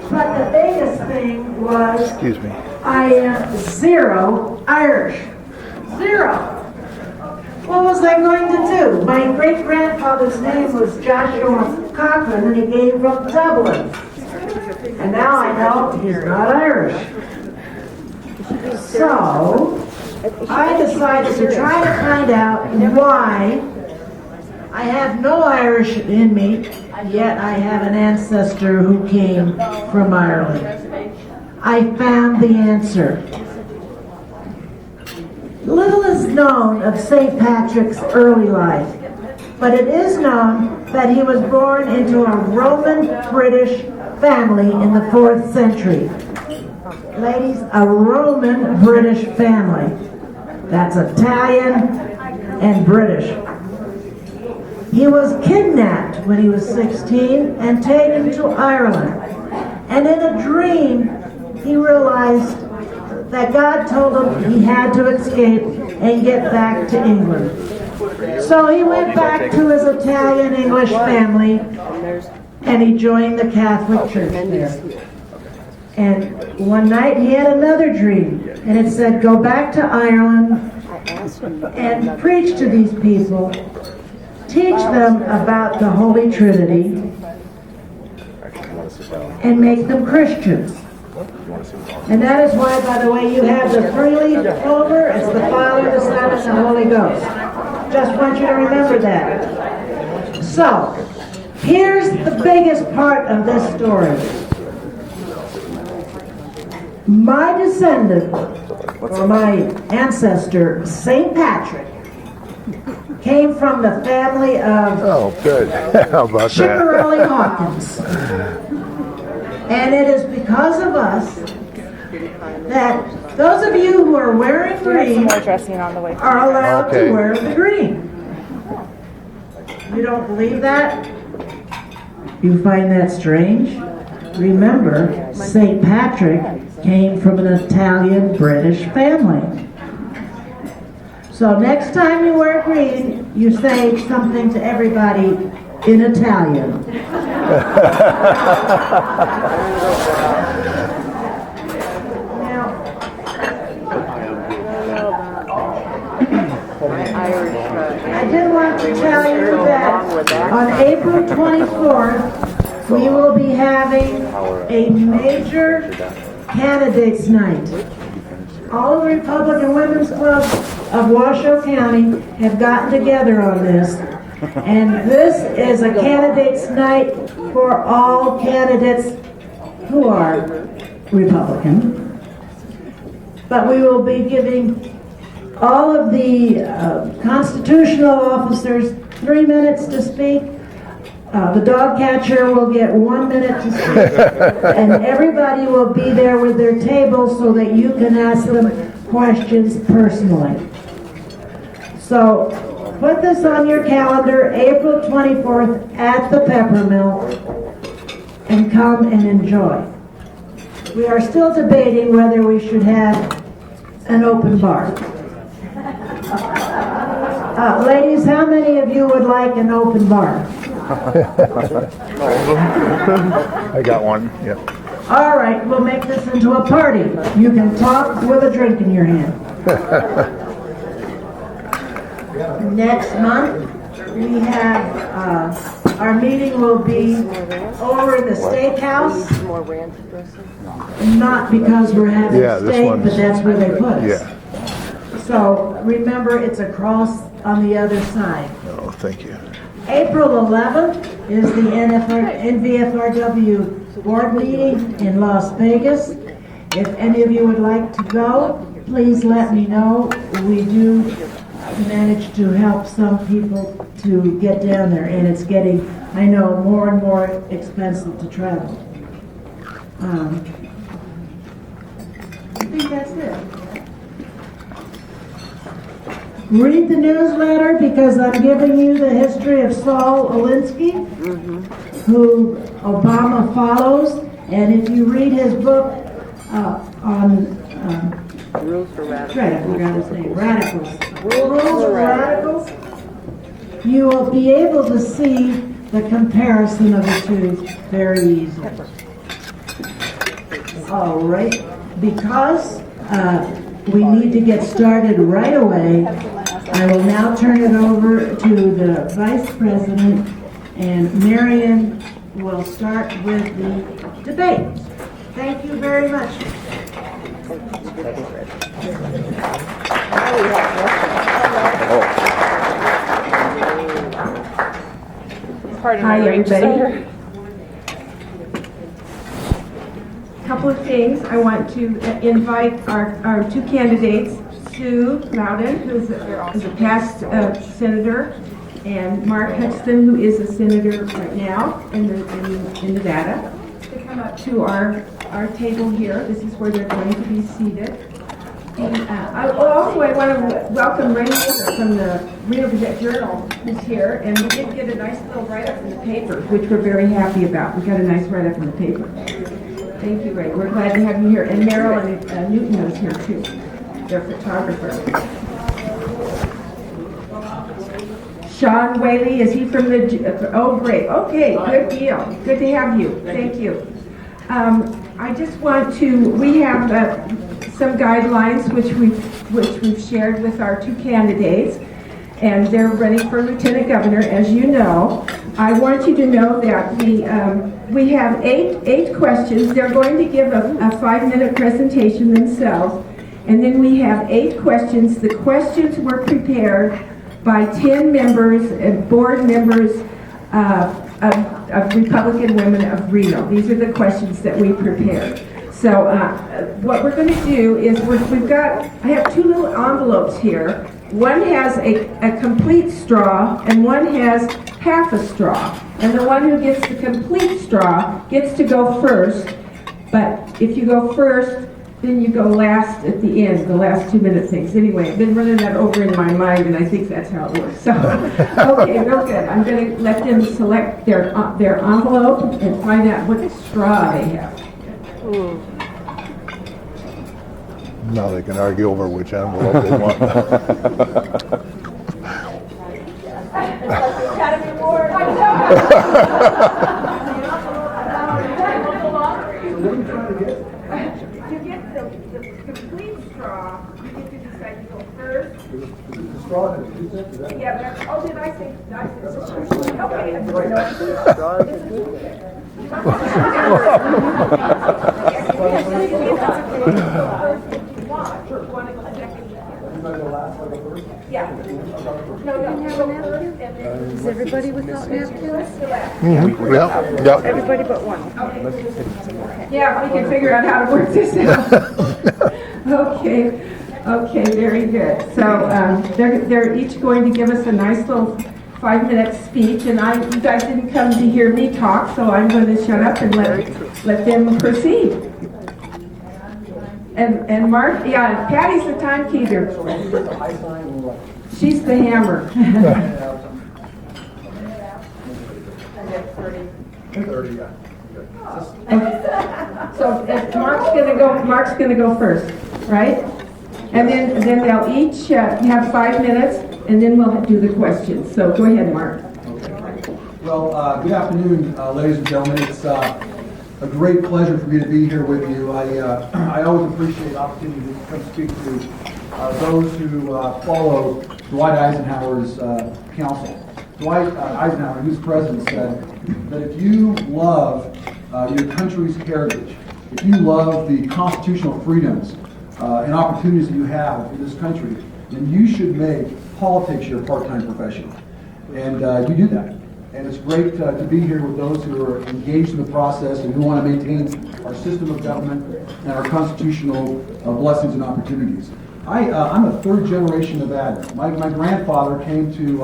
But the biggest thing was, Excuse me. I am 0 Irish. 0. What was I going to do? My great-grandfather's name was Joshua Cochran, and he came from Dublin. And now I know he's not Irish. So, I decided to try to find out why I have no Irish in me, yet I have an ancestor who came from Ireland. I found the answer. Little is known of St. Patrick's early life, but it is known that he was born into a Roman-British family in the 4th century. Ladies, a Roman-British family. That's Italian and British. He was kidnapped when he was 16 and taken to Ireland. And in a dream, he realized that God told him he had to escape and get back to England. So he went back to his Italian-English family and he joined the Catholic Church there. And one night he had another dream, and it said, go back to Ireland and preach to these people, teach them about the Holy Trinity, and make them Christians. And that is why, by the way, you have the three-leaf clover. It's the Father, the Son, and the Holy Ghost. Just want you to remember that. So, here's the biggest part of this story. My descendant, or my ancestor, St. Patrick, came from the family of How about Chickarelli Hawkins. And it is because of us that those of you who are wearing green are allowed to wear the green. You don't believe that? You find that strange? Remember, St. Patrick came from an Italian-British family. So next time you wear green, you say something to everybody in Italian. Now, I did want to tell you that on April 24th, we will be having a major candidates night. All the Republican Women's Clubs of Washoe County have gotten together on this. And this is a candidates night for all candidates who are Republican. But we will be giving all of the constitutional officers 3 minutes to speak. The dog catcher will get 1 minute to speak, and everybody will be there with their table so that you can ask them questions personally. So put this on your calendar, April 24th at the Peppermill, and come and enjoy. We are still debating whether we should have an open bar. Ladies, how many of you would like an open bar? I got one. Yep. All right, we'll make this into a party. You can talk with a drink in your hand. Next month, we have our meeting will be over in the steakhouse. Not because we're having steak, but that's where they put us. Yeah. So remember, it's across on the other side. Oh, thank you. April 11th is the NVFRW board meeting in Las Vegas. If any of you would like to go, please let me know. We do manage to help some people to get down there, and it's getting, I know, more and more expensive to travel. I think that's it. Read the newsletter because I'm giving you the history of Saul Alinsky, who Obama follows. And if you read his book on Rules for Radicals. right, I forgot his name. Radicals. Rules for Radicals. you will be able to see the comparison of the two very easily. All right, because we need to get started right away, I will now turn it over to the Vice President, and Marion will start with the debate. Thank you very much. Hi, everybody. Couple of things. I want to invite our two candidates, Sue Lowden, who is a past senator, and Mark Hutchison, who is a senator right now in Nevada, to come up to our table here. This is where they're going to be seated. And I want to welcome Reno from the Reno Gazette-Journal, who's here, and we did get a nice little write-up in the paper, which we're very happy about. We got a nice write-up in the paper. Thank you, Ray. We're glad to have you here. And Marilyn Newton is here, too. Their photographer. Sean Whaley, is he from the... Oh, great. Okay, good deal. Good to have you. Thank you. I just want to... We have some guidelines which we've shared with our two candidates, and they're running for Lieutenant Governor, as you know. I want you to know that we have eight questions. They're going to give a 5-minute presentation themselves, and then we have 8 questions. The questions were prepared by 10 members and board members of Republican Women of Reno. These are the questions that we prepared. So what we're going to do is I have 2 little envelopes here. One has a complete straw and one has half a straw. And the one who gets the complete straw gets to go first. But if you go first, then you go last at the end, the last 2-minute things. Anyway, I've been running that over in my mind, and I think that's how it works. So, okay, real good. I'm going to let them select their envelope and find out what straw they have. Now they can argue over which envelope they want. To get the complete straw, you get to decide to go first. The straw has 2 cents, is that? Yeah, but did I say? Okay. Anybody go last, I'll go first? Yeah. Is everybody without napkins? Yeah. Everybody but one. Yeah, we can figure out how to work this out. Okay, very good. So they're each going to give us a nice little 5-minute speech, and you guys didn't come to hear me talk, so I'm going to shut up and let them proceed. And Mark, yeah, Patty's the timekeeper. She's the hammer. 30, yeah. So Mark's gonna go first, right? And then they'll each have 5 minutes, and then we'll do the questions. So go ahead, Mark. Well, good afternoon, ladies and gentlemen. It's a great pleasure for me to be here with you. I always appreciate the opportunity to come speak to those who follow Dwight Eisenhower's counsel. Dwight Eisenhower, who's president, said that if you love your country's heritage, if you love the constitutional freedoms and opportunities that you have in this country, then you should make politics your part-time profession. And you do that. And it's great to be here with those who are engaged in the process and who want to maintain our system of government and our constitutional blessings and opportunities. I'm a 3rd generation Nevadan. My grandfather came to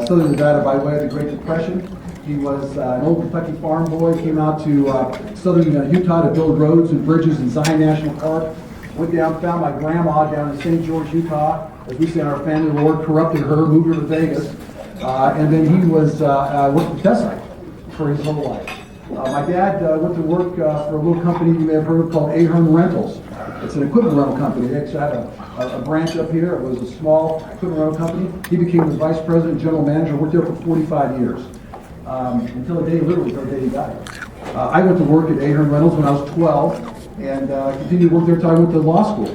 Southern Nevada by way of the Great Depression. He was an old Kentucky farm boy, came out to southern Utah to build roads and bridges in Zion National Park. Went down, found my grandma down in St. George, Utah. As we say in our family, the Lord corrupted her, moved her to Vegas. And then he was worked at test site for his whole life. My dad went to work for a little company you may have heard of called Ahern Rentals. It's an equipment rental company. They actually had a a branch up here. It was a small equipment rental company. He became the vice president, general manager, worked there for 45 years. Until the day, literally, until the day he died. I went to work at Ahern Reynolds when I was 12 and continued to work there until I went to law school.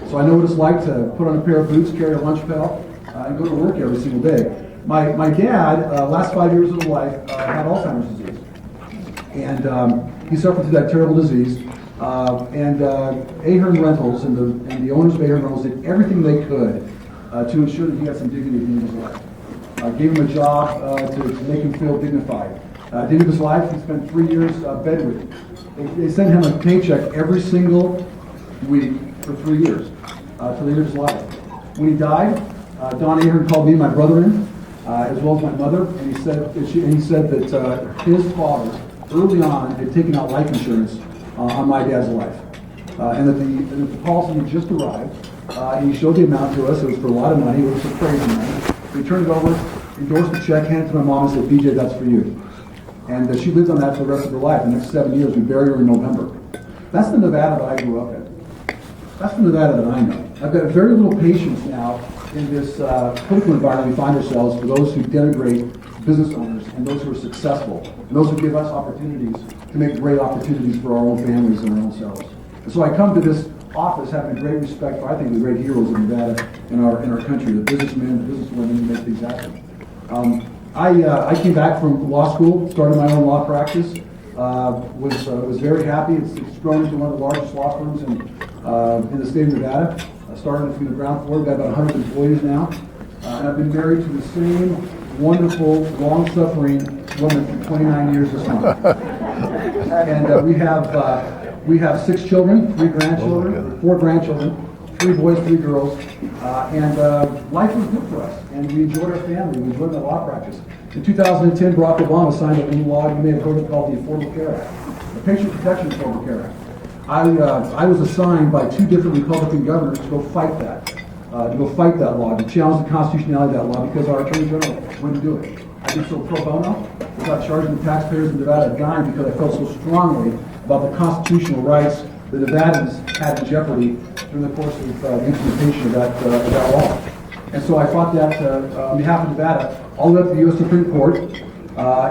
So I know what it's like to put on a pair of boots, carry a lunch pail, and go to work every single day. My dad, last 5 years of his life, had Alzheimer's disease. And he suffered through that terrible disease. Ahern Rentals and the owners of Ahern Rentals did everything they could to ensure that he had some dignity at the end of his life. Gave him a job to make him feel dignified. At the end of his life, he spent 3 years bedridden. They sent him a paycheck every single week for 3 years till the end of his life. When he died, Don Ahern called me and my brother in, as well as my mother, and he said that his father, early on, had taken out life insurance on my dad's life, and that the policy had just arrived. And he showed the amount to us. It was for a lot of money. It was for crazy money. We turned it over, endorsed the check, handed it to my mom, and said, "BJ, that's for you." And she lived on that for the rest of her life. The next 7 years, we buried her in November. That's the Nevada that I grew up in. That's the Nevada that I know. I've got very little patience now in this political environment we find ourselves for those who denigrate business owners and those who are successful and those who give us opportunities to make great opportunities for our own families and our own selves. And so I come to this office having a great respect for, I think, the great heroes of Nevada in our country, the businessmen, the businesswomen who make things happen. I came back from law school, started my own law practice, was very happy. It's grown into one of the largest law firms in the state of Nevada. I started from the ground floor. We've got about 100 employees now. And I've been married to the same wonderful, long-suffering woman for 29 years this month. And we have 6 children, 3 grandchildren, 4 grandchildren, 3 boys, 3 girls, and life was good for us. And we enjoyed our family. We enjoyed my law practice. In 2010, Barack Obama signed a new law you may have heard of called the Affordable Care Act, the Patient Protection Affordable Care Act. I was assigned by 2 different Republican governors to go fight that law, to challenge the constitutionality of that law because our Attorney General wouldn't do it. I did so pro bono, without charging the taxpayers in Nevada a dime because I felt so strongly about the constitutional rights that Nevadans had in jeopardy during the course of the implementation of that law. And so I fought that on behalf of Nevada all the way up to the U.S. Supreme Court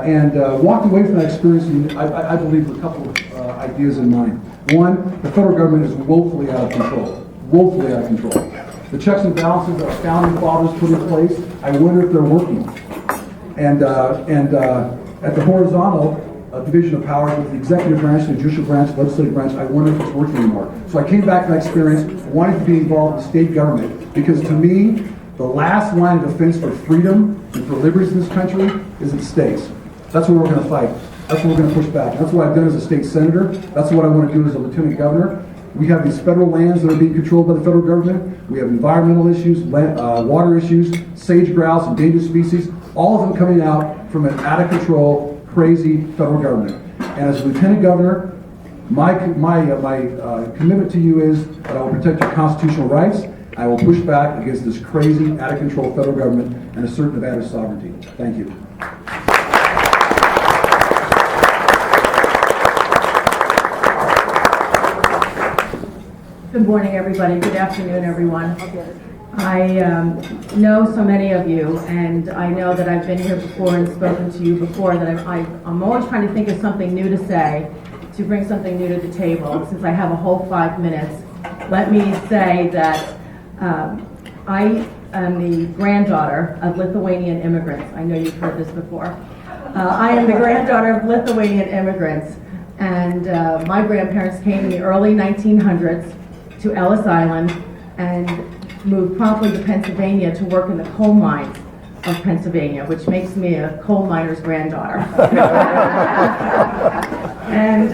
and walked away from that experience, I believe, with a couple of ideas in mind. One, the federal government is woefully out of control. Woefully out of control. The checks and balances that our founding fathers put in place, I wonder if they're working. And at the horizontal division of powers with the executive branch, the judicial branch, the legislative branch, I wonder if it's working anymore. So I came back from that experience, wanting to be involved in state government, because to me, the last line of defense for freedom and for liberties in this country is in states. That's what we're going to fight. That's what we're going to push back. That's what I've done as a state senator. That's what I want to do as a lieutenant governor. We have these federal lands that are being controlled by the federal government. We have environmental issues, water issues, sage grouse, endangered species, all of them coming out from an out-of-control, crazy federal government. And as a lieutenant governor, my commitment to you is that I will protect your constitutional rights. I will push back against this crazy, out-of-control federal government and assert Nevada's sovereignty. Thank you. Good morning, everybody. Good afternoon, everyone. I know so many of you, and I know that I've been here before and spoken to you before, that I'm always trying to think of something new to say, to bring something new to the table. Since I have a whole 5 minutes, let me say that I am the granddaughter of Lithuanian immigrants. I know you've heard this before. I am the granddaughter of Lithuanian immigrants, and my grandparents came in the early 1900s to Ellis Island and moved promptly to Pennsylvania to work in the coal mines of Pennsylvania, which makes me a coal miner's granddaughter. And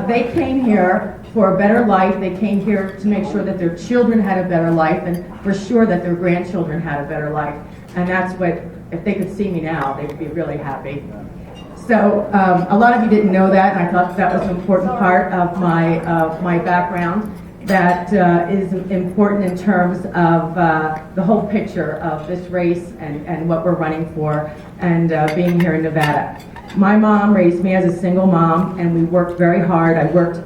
they came here for a better life. They came here to make sure that their children had a better life, and for sure that their grandchildren had a better life. And that's what, if they could see me now, they would be really happy. So a lot of you didn't know that, and I thought that was an important part of my background. That is important in terms of the whole picture of this race and what we're running for, and being here in Nevada. My mom raised me as a single mom, and we worked very hard. I worked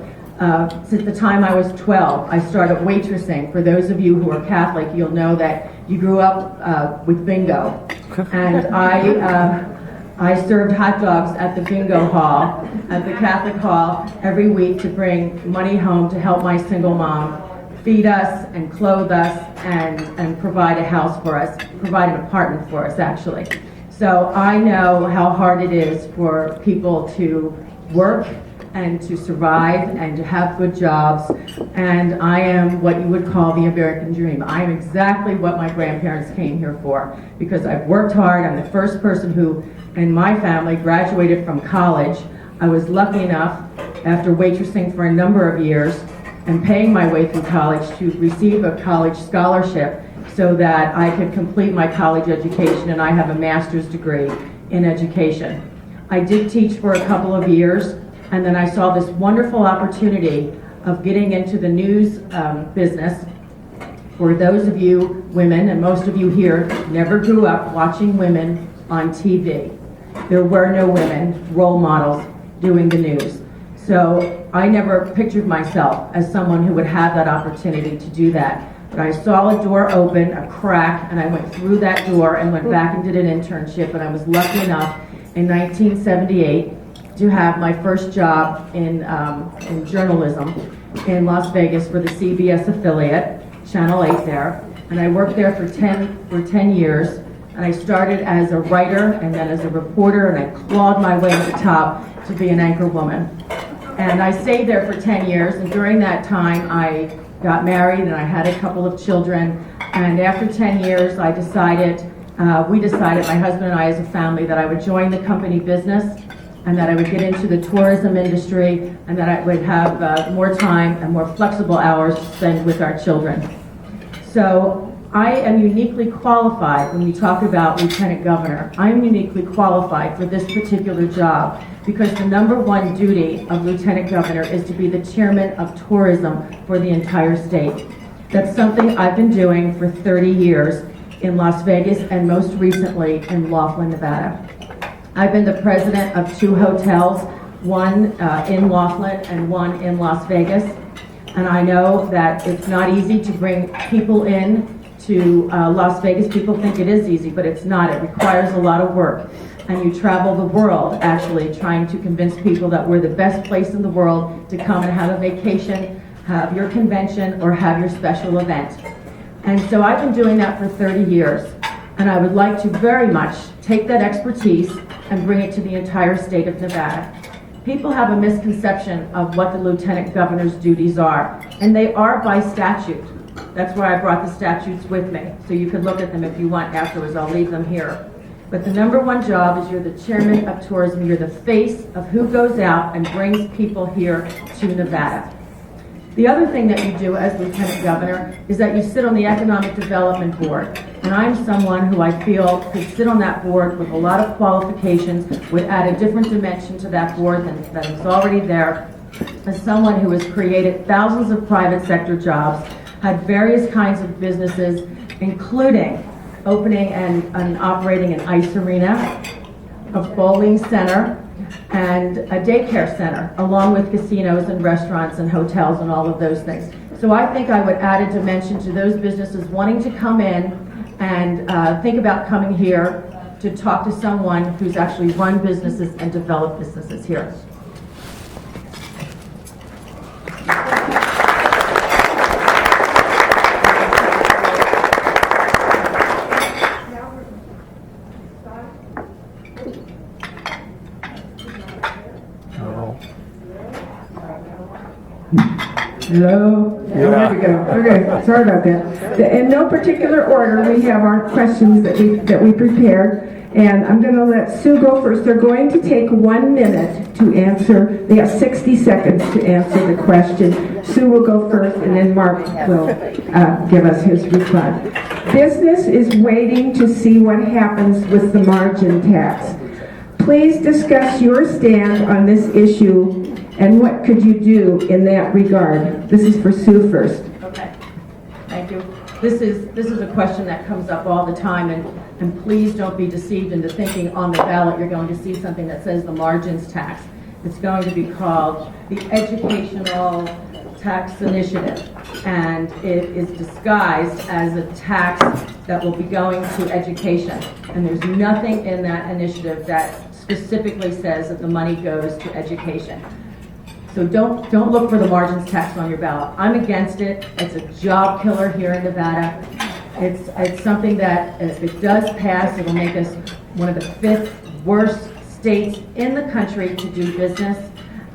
Since the time I was 12, I started waitressing. For those of you who are Catholic, you'll know that you grew up with bingo. And I served hot dogs at the bingo hall, at the Catholic hall, every week to bring money home to help my single mom feed us and clothe us and provide a house for us, provide an apartment for us, actually. So I know how hard it is for people to work and to survive and to have good jobs, and I am what you would call the American dream. I am exactly what my grandparents came here for, because I've worked hard. I'm the first person who, in my family, graduated from college. I was lucky enough, after waitressing for a number of years and paying my way through college, to receive a college scholarship so that I could complete my college education, and I have a master's degree in education. I did teach for a couple of years, and then I saw this wonderful opportunity of getting into the news business. For those of you women, and most of you here, never grew up watching women on TV. There were no women role models doing the news. So I never pictured myself as someone who would have that opportunity to do that. But I saw a door open, a crack, and I went through that door and went back and did an internship, and I was lucky enough in 1978 to have my first job in journalism in Las Vegas for the CBS affiliate, Channel 8 there. And I worked there for 10 years. And I started as a writer and then as a reporter, and I clawed my way to the top to be an anchor woman. And I stayed there for 10 years, and during that time I got married and I had a couple of children. And after 10 years we decided, my husband and I as a family, that I would join the company business and that I would get into the tourism industry, and that I would have more time and more flexible hours to spend with our children. So I am uniquely qualified when we talk about Lieutenant Governor. I'm uniquely qualified for this particular job because the number one duty of Lieutenant Governor is to be the chairman of tourism for the entire state. That's something I've been doing for 30 years in Las Vegas and most recently in Laughlin, Nevada. I've been the president of 2 hotels, one in Laughlin and one in Las Vegas. And I know that it's not easy to bring people in to Las Vegas. People think it is easy, but it's not. It requires a lot of work. And you travel the world, actually, trying to convince people that we're the best place in the world to come and have a vacation, have your convention, or have your special event. And so I've been doing that for 30 years. And I would like to very much take that expertise and bring it to the entire state of Nevada. People have a misconception of what the Lieutenant Governor's duties are, and they are by statute. That's why I brought the statutes with me, so you can look at them if you want afterwards. I'll leave them here. But the number one job is you're the chairman of tourism. You're the face of who goes out and brings people here to Nevada. The other thing that you do as Lieutenant Governor is that you sit on the Economic Development Board. And I'm someone who I feel could sit on that board with a lot of qualifications, would add a different dimension to that board than is already there, as someone who has created thousands of private sector jobs, had various kinds of businesses, including opening and operating an ice arena, a bowling center, and a daycare center, along with casinos and restaurants and hotels and all of those things. So I think I would add a dimension to those businesses wanting to come in and think about coming here to talk to someone who's actually run businesses and developed businesses here. Hello? Here we go. Okay, sorry about that. In no particular order, we have our questions that we prepared, and I'm going to let Sue go first. They're going to take 1 minute to answer. They have 60 seconds to answer the question. Sue will go first, and then Mark will give us his response. Business is waiting to see what happens with the margin tax. Please discuss your stand on this issue and what could you do in that regard? This is for Sue first. Okay, thank you. This is a question that comes up all the time, and please don't be deceived into thinking on the ballot you're going to see something that says the margins tax. It's going to be called the Educational Tax Initiative, and it is disguised as a tax that will be going to education. And there's nothing in that initiative that specifically says that the money goes to education. So don't look for the margins tax on your ballot. I'm against it. It's a job killer here in Nevada. It's something that, if it does pass, it'll make us one of the 5th worst states in the country to do business.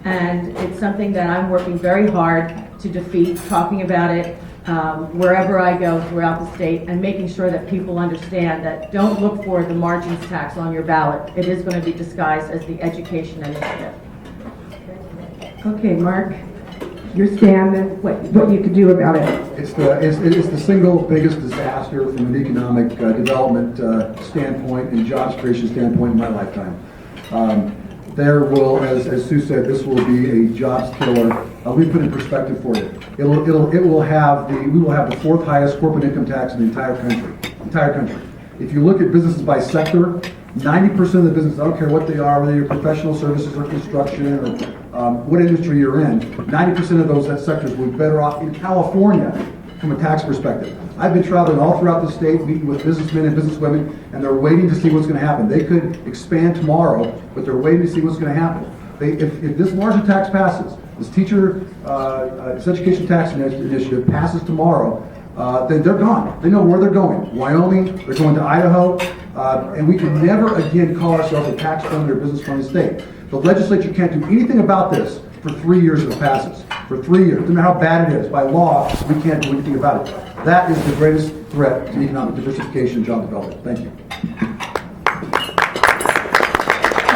And it's something that I'm working very hard to defeat, talking about it wherever I go throughout the state, and making sure that people understand that don't look for the margins tax on your ballot. It is going to be disguised as the education initiative. Okay, Mark, your stand and what you could do about it. It's the single biggest disaster from an economic development standpoint and jobs creation standpoint in my lifetime. There will, as Sue said, this will be a jobs killer. Let me put it in perspective for you. We will have the 4th highest corporate income tax in the entire country. If you look at businesses by sector, 90% of the businesses, I don't care what they are, whether you're professional services or construction or what industry you're in, 90% of those sectors will be better off in California from a tax perspective. I've been traveling all throughout the state, meeting with businessmen and businesswomen, and they're waiting to see what's going to happen. They could expand tomorrow, but they're waiting to see what's going to happen. If this margin tax passes, this this education tax initiative passes tomorrow, then they're gone. They know where they're going. Wyoming, they're going to Idaho, and we can never again call ourselves a tax-friendly or business-friendly state. The legislature can't do anything about this for 3 years if it passes. For 3 years. No matter how bad it is. By law, we can't do anything about it. That is the greatest threat to economic diversification and job development. Thank you.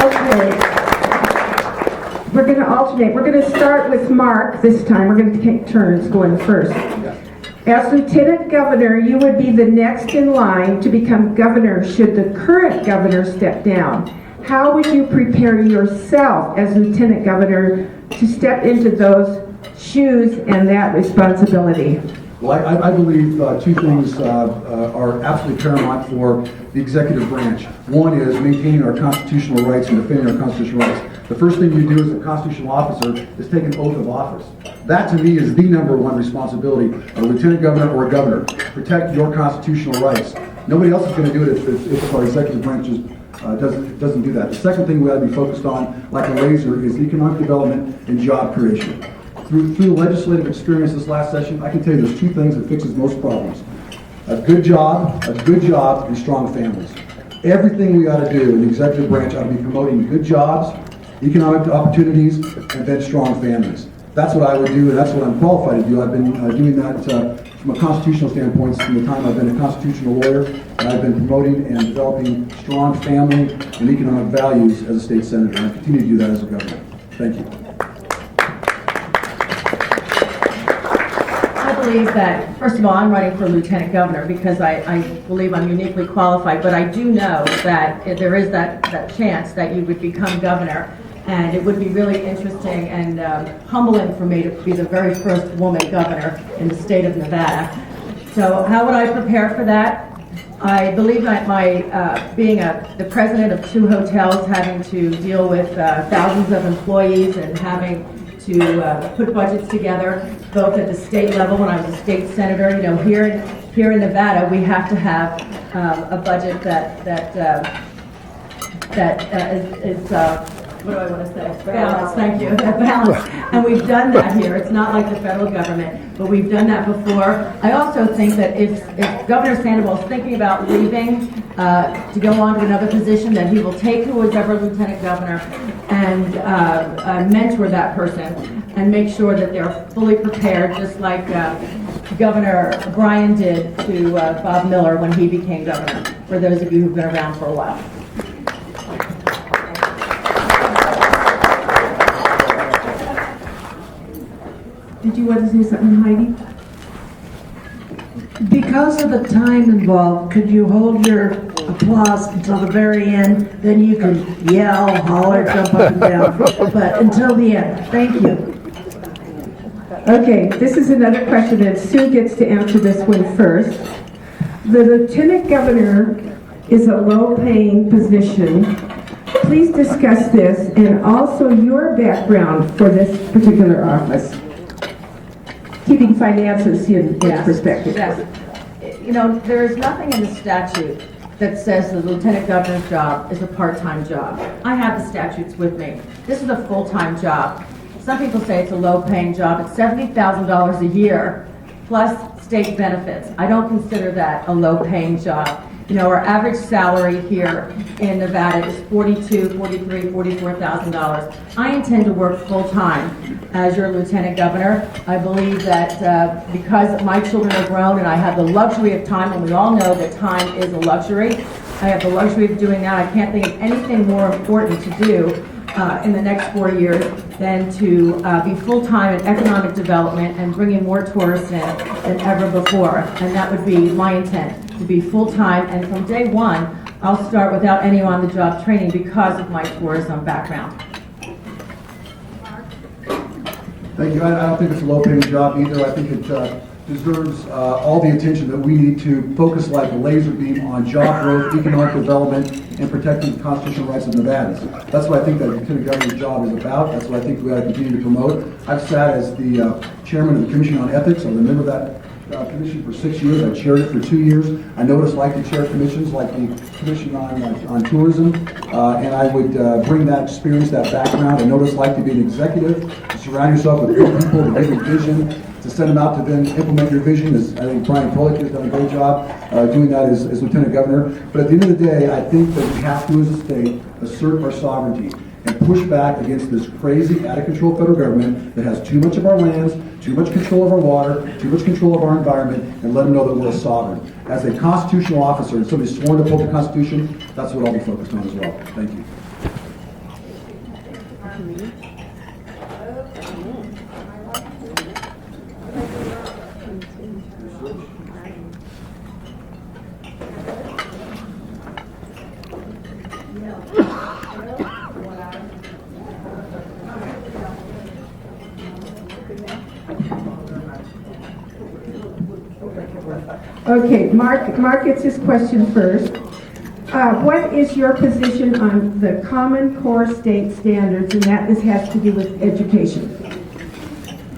Okay. We're going to alternate. We're going to start with Mark this time. We're going to take turns going first. As Lieutenant Governor, you would be the next in line to become governor should the current governor step down. How would you prepare yourself as Lieutenant Governor to step into those shoes and that responsibility? Well, I believe 2 things are absolutely paramount for the executive branch. One is maintaining our constitutional rights and defending our constitutional rights. The first thing you do as a constitutional officer is take an oath of office. That, to me, is the #1 responsibility of a lieutenant governor or a governor. Protect your constitutional rights. Nobody else is going to do it if our executive branch doesn't do that. The second thing we ought to be focused on, like a laser, is economic development and job creation. Through the legislative experience this last session, I can tell you there's 2 things that fixes most problems. A good job, and strong families. Everything we ought to do in the executive branch ought to be promoting good jobs, economic opportunities, and then strong families. That's what I would do, and that's what I'm qualified to do. I've been doing that from a constitutional standpoint from the time I've been a constitutional lawyer, and I've been promoting and developing strong family and economic values as a state senator, and I continue to do that as a governor. Thank you. I believe that, first of all, I'm running for lieutenant governor because I believe I'm uniquely qualified, but I do know that there is that chance that you would become governor, and it would be really interesting and humbling for me to be the very first woman governor in the state of Nevada. So how would I prepare for that? I believe that being the president of 2 hotels, having to deal with thousands of employees and having to put budgets together, both at the state level when I was a state senator. You know, here in Nevada, we have to have a budget that is what do I want to say? Balance. Thank you. Balance. And we've done that here. It's not like the federal government, but we've done that before. I also think that if Governor Sandoval is thinking about leaving to go on to another position, that he will take who was ever lieutenant governor and mentor that person and make sure that they're fully prepared, just like Governor Bryan did to Bob Miller when he became governor, for those of you who've been around for a while. Did you want to say something, Heidi? Because of the time involved, could you hold your applause until the very end? Then you can yell, holler, jump up and down. But until the end. Thank you. Okay, this is another question, and Sue gets to answer this one first. The lieutenant governor is a low-paying position. please discuss this and also your background for this particular office. Keeping finances in perspective. Yes. You know, there is nothing in the statute that says the lieutenant governor's job is a part-time job. I have the statutes with me. This is a full-time job. Some people say it's a low-paying job. It's $70,000 a year plus state benefits. I don't consider that a low-paying job. You know, our average salary here in Nevada is $42,000, $43,000, $44,000. I intend to work full-time as your lieutenant governor. I believe that because my children are grown and I have the luxury of time, and we all know that time is a luxury, I have the luxury of doing that. I can't think of anything more important to do in the next 4 years than to be full-time in economic development and bringing more tourists in than ever before. And that would be my intent, to be full-time. And from day one, I'll start without any on-the-job training because of my tourism background. Thank you. I don't think it's a low-paying job either. I think it deserves all the attention that we need to focus like a laser beam on job growth, economic development, and protecting the constitutional rights of Nevadans. That's what I think that lieutenant governor's job is about. That's what I think we ought to continue to promote. I've sat as the chairman of the Commission on Ethics. I was a member of that commission for 6 years. I chaired it for 2 years. I know what it's like to chair commissions, like the Commission on Tourism, and I would bring that experience, that background. I know what it's like to be an executive, to surround yourself with good people, to give you vision, to send them out to then implement your vision. As I think Brian Pollock has done a great job doing that as Lieutenant Governor. But at the end of the day, I think that we have to, as a state, assert our sovereignty and push back against this crazy, out-of-control federal government that has too much of our lands, too much control of our water, too much control of our environment, and let them know that we're a sovereign. As a constitutional officer and somebody sworn to uphold the Constitution, that's what I'll be focused on as well. Thank you. Okay, Mark gets his question first. What is your position on the Common Core state standards, and that has to do with education?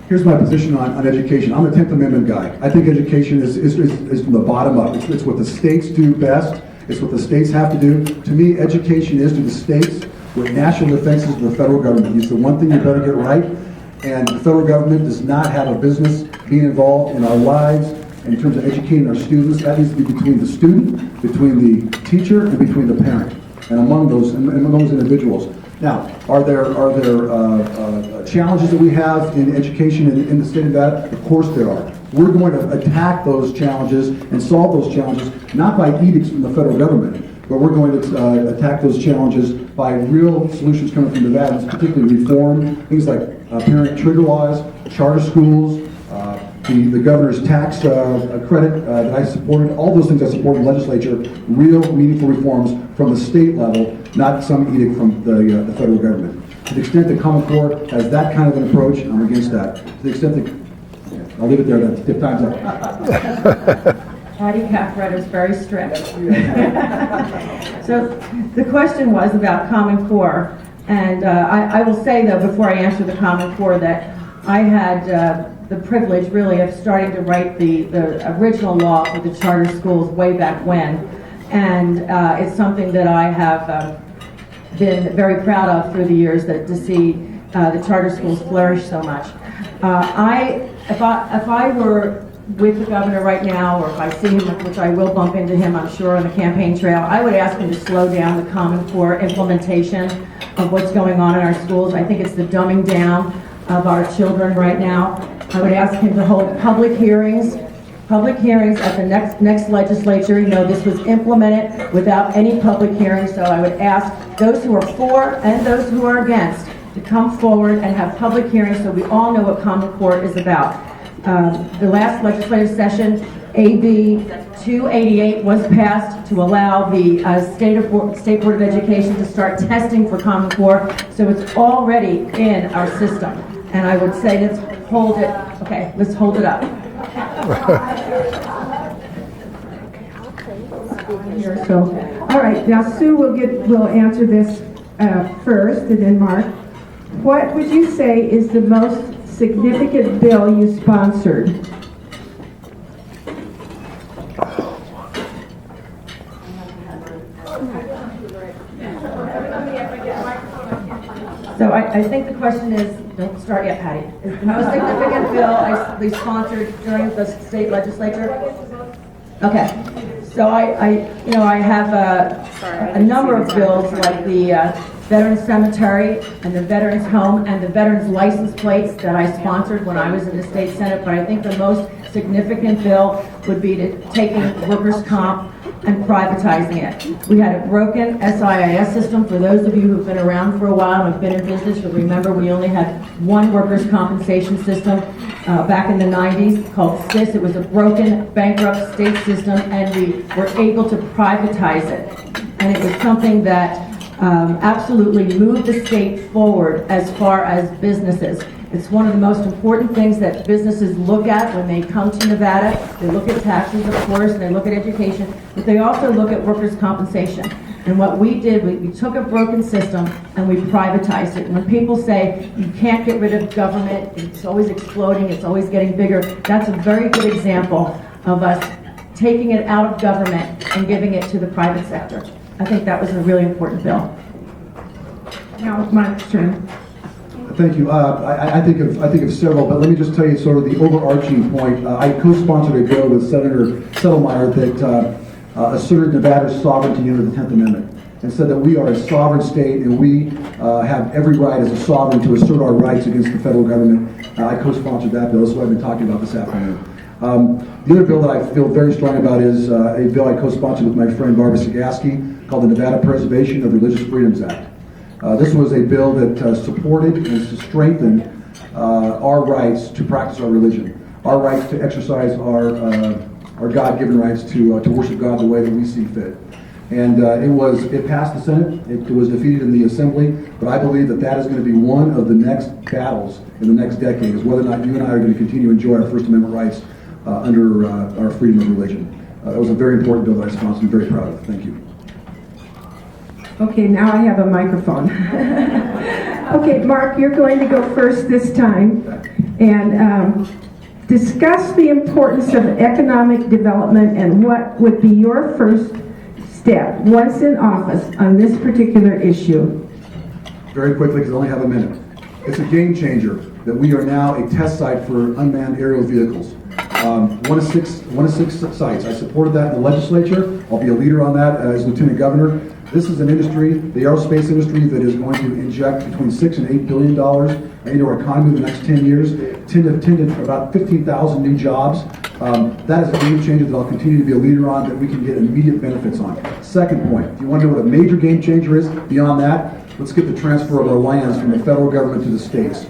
Here's my position on education. I'm a 10th Amendment guy. I think education is from the bottom up. It's what the states do best. It's what the states have to do. To me, education is to the states what national defense is to the federal government. It's the one thing you better get right. And the federal government does not have a business being involved in our lives in terms of educating our students. That needs to be between the student, between the teacher, and between the parent, and among those individuals. Now, are there challenges that we have in education in the state of Nevada? Of course there are. We're going to attack those challenges and solve those challenges, not by edicts from the federal government, but we're going to attack those challenges by real solutions coming from Nevada, particularly reform, things like parent trigger laws, charter schools, the governor's tax credit that I supported, all those things I support in the legislature, real meaningful reforms from the state level, not some edict from the federal government. To the extent that Common Core has that kind of an approach, I'm against that. To the extent that, I'll leave it there then, if time's up. Patty Caffrett is very strict. So the question was about Common Core, and I will say though, before I answer the Common Core, that I had the privilege really of starting to write the original law for the charter schools way back when, and it's something that I have been very proud of through the years, that to see the charter schools flourish so much. If I were with the governor right now, or if I see him, which I will bump into him, I'm sure, on the campaign trail, I would ask him to slow down the Common Core implementation of what's going on in our schools. I think it's the dumbing down of our children right now. I would ask him to hold public hearings at the next legislature. You know, this was implemented without any public hearings, so I would ask those who are for and those who are against to come forward and have public hearings so we all know what Common Core is about. The last legislative session, AB 288 was passed to allow the State Board of Education to start testing for Common Core, so it's already in our system. And I would say let's hold it up. So, all right, now Sue will answer this first, and then Mark. What would you say is the most significant bill you sponsored? So I think the question is, don't start yet, Patty. Is the most significant bill we sponsored during the state legislature? Okay. So I have a number of bills like the Veterans Cemetery and the Veterans Home and the Veterans License Plates that I sponsored when I was in the state Senate, but I think the most significant bill would be taking workers' comp and privatizing it. We had a broken SIS system. For those of you who've been around for a while and have been in business, you'll remember we only had one workers' compensation system back in the 90s called SIS. It was a broken, bankrupt state system, and we were able to privatize it. And it was something that absolutely moved the state forward as far as businesses. It's one of the most important things that businesses look at when they come to Nevada. They look at taxes, of course, and they look at education, but they also look at workers' compensation. And what we did, we took a broken system and we privatized it. When people say you can't get rid of government, it's always exploding, it's always getting bigger, that's a very good example of us taking it out of government and giving it to the private sector. I think that was a really important bill. Now, Mark's turn. Thank you. I think of several, but let me just tell you sort of the overarching point. I co-sponsored a bill with Senator Settlemyre that asserted Nevada's sovereignty under the 10th Amendment and said that we are a sovereign state and we have every right as a sovereign to assert our rights against the federal government. I co-sponsored that bill. This is what I've been talking about this afternoon. The other bill that I feel very strong about is a bill I co-sponsored with my friend Barbara Sagaski called the Nevada Preservation of Religious Freedoms Act. This was a bill that supported and strengthened our rights to practice our religion, our rights to exercise our God-given rights to worship God the way that we see fit. And it passed the Senate. It was defeated in the Assembly, but I believe that is going to be one of the next battles in the next decade, is whether or not you and I are going to continue to enjoy our First Amendment rights under our freedom of religion. It was a very important bill that I sponsored. I'm very proud of. Thank you. Okay, now I have a microphone. Okay, Mark, you're going to go first this time and discuss the importance of economic development and what would be your first step once in office on this particular issue. Very quickly, because I only have a minute. It's a game changer that we are now a test site for unmanned aerial vehicles. One of six sites. I supported that in the legislature. I'll be a leader on that as Lieutenant Governor. This is an industry, the aerospace industry, that is going to inject between $6 and $8 billion into our economy in the next 10 years, 10 to about 15,000 new jobs. That is a game changer that I'll continue to be a leader on, that we can get immediate benefits on. Second point, if you want to know what a major game changer is beyond that, let's get the transfer of our lands from the federal government to the states.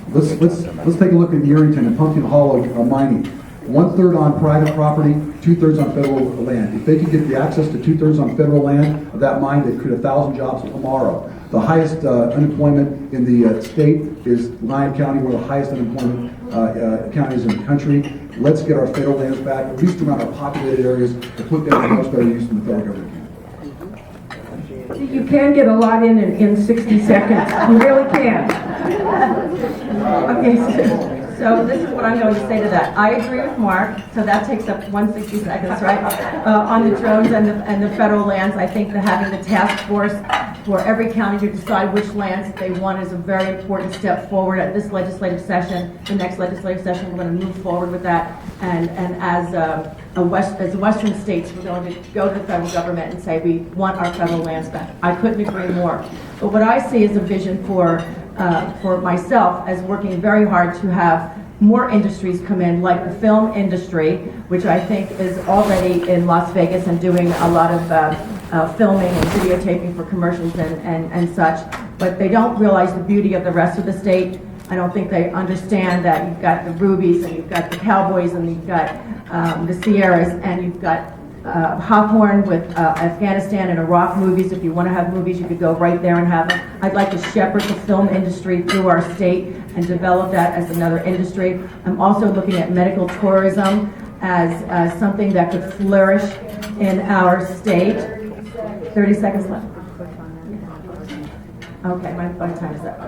Let's take a look at Yerington and Pumpkin Hollow mining. 1/3 on private property, 2/3 on federal land. If they could get the access to 2/3 on federal land of that mine, they create 1,000 jobs tomorrow. The highest unemployment in the state is Lyon County, one of the highest unemployment counties in the country. Let's get our federal lands back, at least around our populated areas, to put them in much better use than the federal government can. You can get a lot in 60 seconds. You really can. Okay, so this is what I'm going to say to that. I agree with Mark, so that takes up 160 seconds, right? On the drones and the federal lands, I think that having the task force for every county to decide which lands they want is a very important step forward at this legislative session. The next legislative session, we're going to move forward with that. And as Western states, we're going to go to the federal government and say we want our federal lands back. I couldn't agree more. But what I see is a vision for myself as working very hard to have more industries come in, like the film industry, which I think is already in Las Vegas and doing a lot of filming and videotaping for commercials and such. But they don't realize the beauty of the rest of the state. I don't think they understand that you've got the Rubies and you've got the Cowboys and you've got the Sierras and you've got Hawthorne with Afghanistan and Iraq movies. If you want to have movies, you could go right there and have them. I'd like to shepherd the film industry through our state and develop that as another industry. I'm also looking at medical tourism as something that could flourish in our state. 30 seconds left. Okay, my time is up.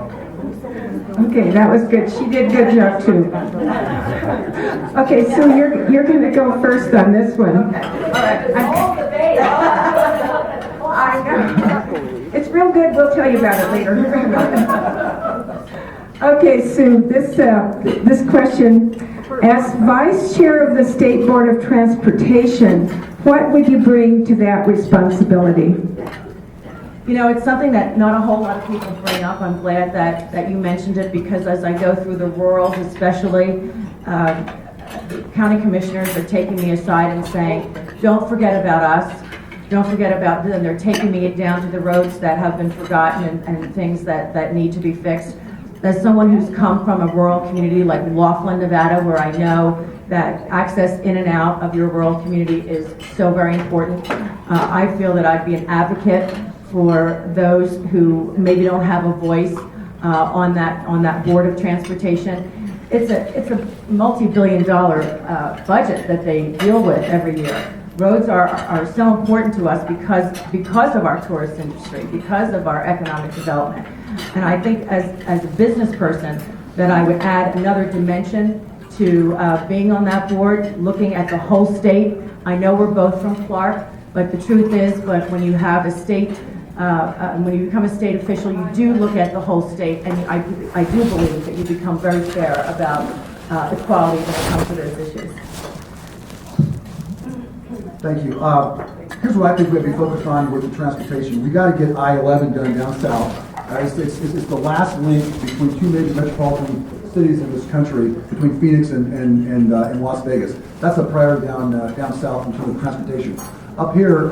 Okay, that was good. She did good job too. Okay, so you're going to go first on this one. All right. I know. It's real good. We'll tell you about it later. Okay, Sue, this question, as Vice Chair of the State Board of Transportation, what would you bring to that responsibility? You know, it's something that not a whole lot of people bring up. I'm glad that you mentioned it, because as I go through the rurals especially, county commissioners are taking me aside and saying, don't forget about us, don't forget about them. They're taking me down to the roads that have been forgotten and things that need to be fixed. As someone who's come from a rural community like Lowden, Nevada, where I know that access in and out of your rural community is so very important, I feel that I'd be an advocate for those who maybe don't have a voice on that board of transportation. It's a multi-billion-dollar budget that they deal with every year. Roads are so important to us because of our tourist industry, because of our economic development. And I think as a business person that I would add another dimension to being on that board, looking at the whole state. I know we're both from Clark, but the truth is, but when you have a state, when you become a state official, you do look at the whole state, and I do believe that you become very fair about equality when it comes to those issues. Thank you. Here's what I think we'd be focused on with the transportation. We got to get I-11 done down south. It's the last link between two major metropolitan cities in this country, between Phoenix and Las Vegas. That's a priority down south in terms of transportation. Up here,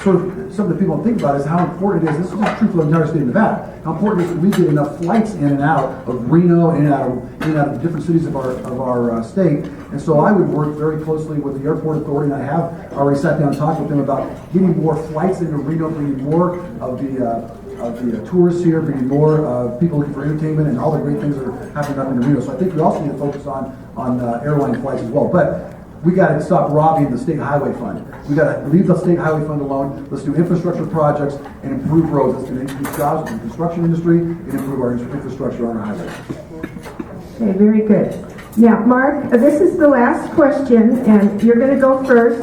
sort of some of the people don't think about is how important it is. This is true for the entire state of Nevada. How important it is that we get enough flights in and out of Reno, in and out of different cities of our state. And so I would work very closely with the airport authority, and I have already sat down and talked with them about getting more flights into Reno, bringing more of the tourists here, bringing more people looking for entertainment and all the great things that are happening up in Reno. So I think we also need to focus on airline flights as well. But we got to stop robbing the state highway fund. We got to leave the state highway fund alone. Let's do infrastructure projects and improve roads. It's going to increase jobs in the construction industry and improve our infrastructure on our highways. Okay, very good. Now, Mark, this is the last question, and you're going to go first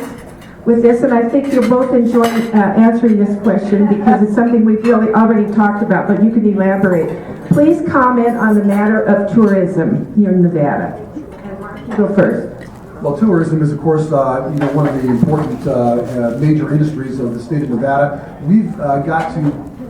with this, and I think you'll both enjoy answering this question because it's something we've really already talked about, but you can elaborate. Please comment on the matter of tourism here in Nevada. And Mark, you go first. Well, tourism is, of course, one of the important major industries of the state of Nevada. We've got to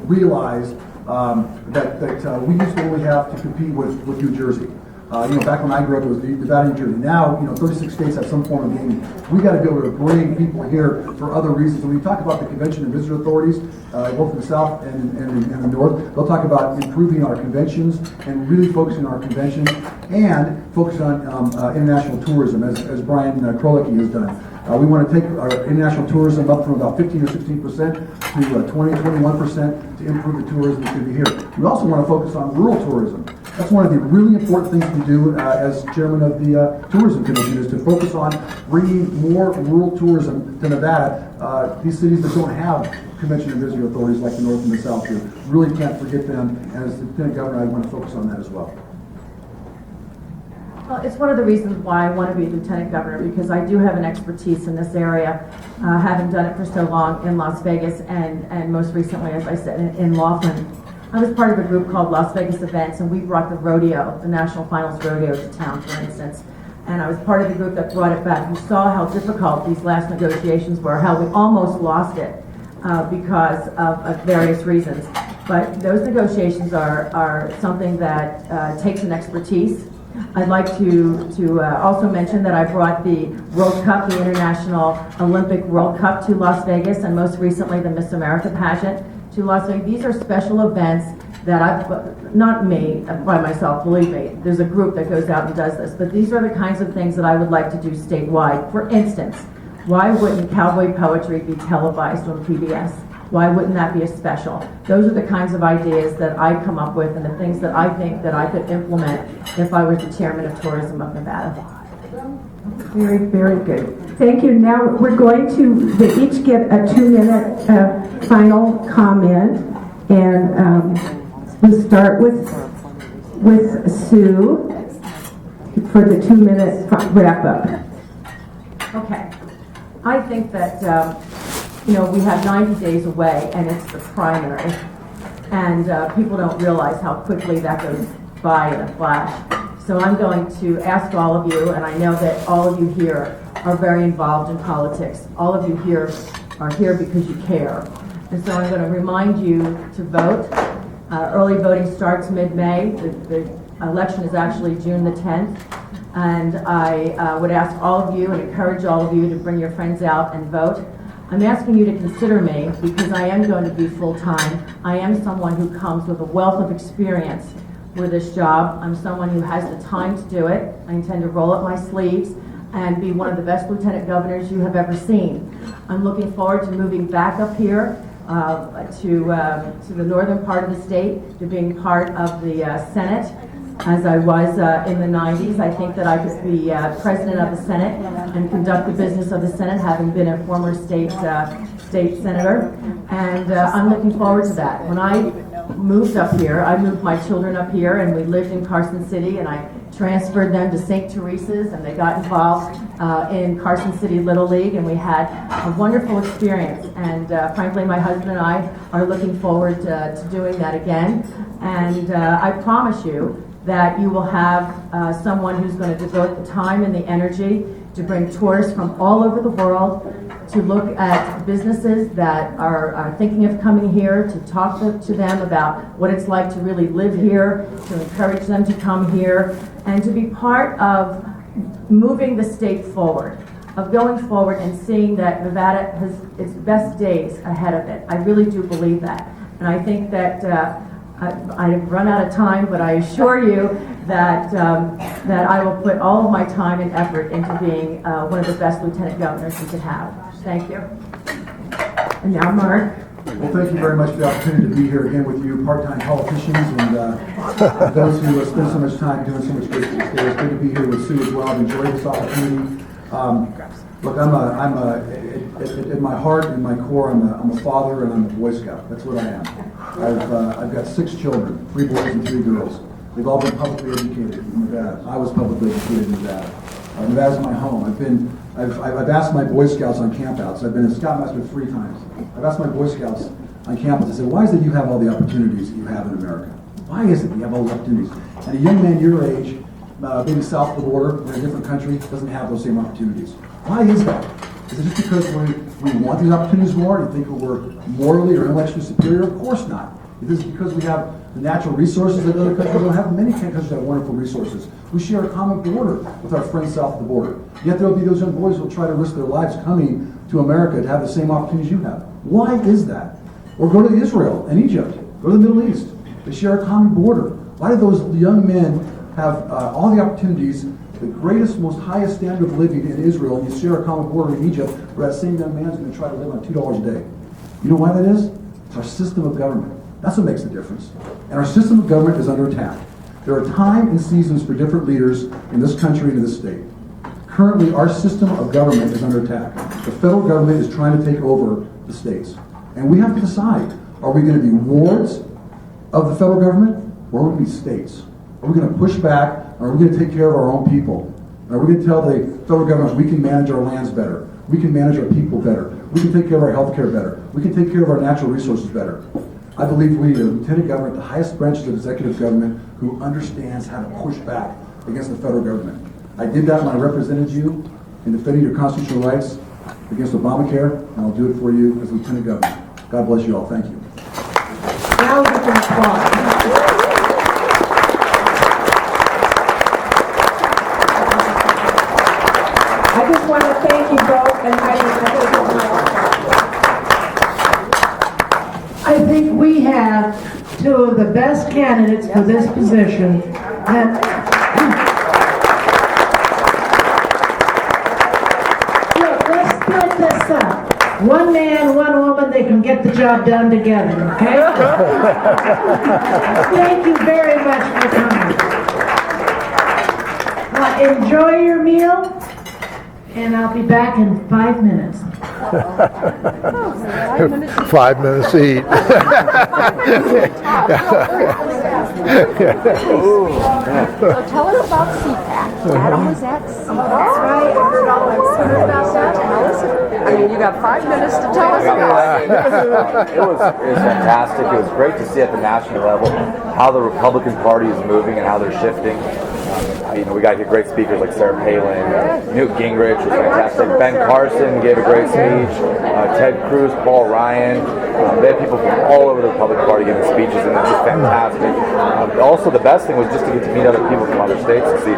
realize that we used to only have to compete with New Jersey. Back when I grew up, it was Nevada, New Jersey. Now, 36 states have some form of gaming. We got to be able to bring people here for other reasons. When we talk about the convention and visitor authorities, both in the south and in the north, they'll talk about improving our conventions and really focusing on our conventions and focusing on international tourism, as Brian Krolicki has done. We want to take our international tourism up from about 15 or 16% to 20, 21% to improve the tourism that's going to be here. We also want to focus on rural tourism. That's one of the really important things to do as chairman of the tourism commission, is to focus on bringing more rural tourism to Nevada. These cities that don't have convention and visitor authorities like the north and the south here, really can't forget them. And as the lieutenant governor, I want to focus on that as well. Well, it's one of the reasons why I want to be lieutenant governor, because I do have an expertise in this area, having done it for so long in Las Vegas and most recently, as I said, in Lowden. I was part of a group called Las Vegas Events, and we brought the rodeo, the National Finals Rodeo, to town, for instance. And I was part of the group that brought it back. We saw how difficult these last negotiations were, how we almost lost it because of various reasons. But those negotiations are something that takes an expertise. I'd like to also mention that I brought the World Cup, the International Olympic World Cup, to Las Vegas, and most recently the Miss America pageant to Las Vegas. These are special events that I've, not me by myself, believe me, there's a group that goes out and does this, but these are the kinds of things that I would like to do statewide. For instance, why wouldn't cowboy poetry be televised on PBS? Why wouldn't that be a special? Those are the kinds of ideas that I come up with and the things that I think that I could implement if I was the chairman of tourism of Nevada. Very, very good. Thank you. Now we're going to each get a 2-minute final comment. And we'll start with Sue for the 2-minute wrap-up. Okay. I think that, we have 90 days away, and it's the primary. And people don't realize how quickly that goes by in a flash. So I'm going to ask all of you, and I know that all of you here are very involved in politics. All of you here are here because you care. And so I'm going to remind you to vote. Early voting starts mid-May. The election is actually June the 10th. And I would ask all of you and encourage all of you to bring your friends out and vote. I'm asking you to consider me because I am going to be full-time. I am someone who comes with a wealth of experience with this job. I'm someone who has the time to do it. I intend to roll up my sleeves and be one of the best lieutenant governors you have ever seen. I'm looking forward to moving back up here to the northern part of the state, to being part of the Senate. As I was in the 90s, I think that I could be president of the Senate and conduct the business of the Senate, having been a former state senator. And I'm looking forward to that. When I moved up here, I moved my children up here, and we lived in Carson City, and I transferred them to St. Teresa's, and they got involved in Carson City Little League, and we had a wonderful experience. And frankly, my husband and I are looking forward to doing that again. And I promise you that you will have someone who's going to devote the time and the energy to bring tourists from all over the world to look at businesses that are thinking of coming here, to talk to them about what it's like to really live here, to encourage them to come here, and to be part of moving the state forward, of going forward and seeing that Nevada has its best days ahead of it. I really do believe that. And I think that I've run out of time, but I assure you that that I will put all of my time and effort into being one of the best lieutenant governors we could have. Thank you. And now, Mark. Well, thank you very much for the opportunity to be here again with you, part-time politicians, and those who spend so much time doing so much good things. It's good to be here with Sue as well. I've enjoyed this opportunity. Look, in my heart, in my core, I'm a father and I'm a Boy Scout. That's what I am. I've got 6 children, 3 boys and 3 girls. They've all been publicly educated in Nevada. I was publicly educated in Nevada. Nevada's my home. I've asked my Boy Scouts on campouts. I've been a Scoutmaster 3 times. I've asked my Boy Scouts on campus. I said, why is it you have all the opportunities that you have in America? Why is it you have all the opportunities? And a young man your age, maybe south of the border, in a different country, doesn't have those same opportunities. Why is that? Is it just because we want these opportunities more and think that we're morally or intellectually superior? Of course not. It is because we have the natural resources that other countries don't have. Many countries have wonderful resources. We share a common border with our friends south of the border. Yet there will be those young boys who will try to risk their lives coming to America to have the same opportunities you have. Why is that? Or go to Israel and Egypt. Go to the Middle East. They share a common border. Why do those young men have all the opportunities, the greatest, most highest standard of living in Israel, and you share a common border in Egypt, where that same young man's going to try to live on $2 a day? You know why that is? It's our system of government. That's what makes the difference. And our system of government is under attack. There are time and seasons for different leaders in this country and in this state. Currently, our system of government is under attack. The federal government is trying to take over the states. And we have to decide, are we going to be wards of the federal government, or are we going to be states? Are we going to push back, or are we going to take care of our own people? Are we going to tell the federal government we can manage our lands better, we can manage our people better, we can take care of our health care better, we can take care of our natural resources better? I believe we need a lieutenant governor at the highest branches of executive government who understands how to push back against the federal government. I did that when I represented you in defending your constitutional rights against Obamacare, and I'll do it for you as lieutenant governor. God bless you all. Thank you. Now we can applaud. I just want to thank you both, and I think we have 2 of the best candidates for this position. Look, let's split this up. 1 man, 1 woman, they can get the job done together, okay? Thank you very much for coming. Enjoy your meal, and I'll be back in 5 minutes. 5 minutes to eat. So tell us about CPAC. Adam was at CPAC. That's right. I heard all I've heard about that. Tell us. I mean, you got 5 minutes to tell us about it. It was fantastic. It was great to see at the national level how the Republican Party is moving and how they're shifting. We got here great speakers like Sarah Palin, Newt Gingrich was fantastic. Ben Carson gave a great speech. Ted Cruz, Paul Ryan. They had people from all over the Republican Party giving speeches, and it's just fantastic. Also, the best thing was just to get to meet other people from other states and see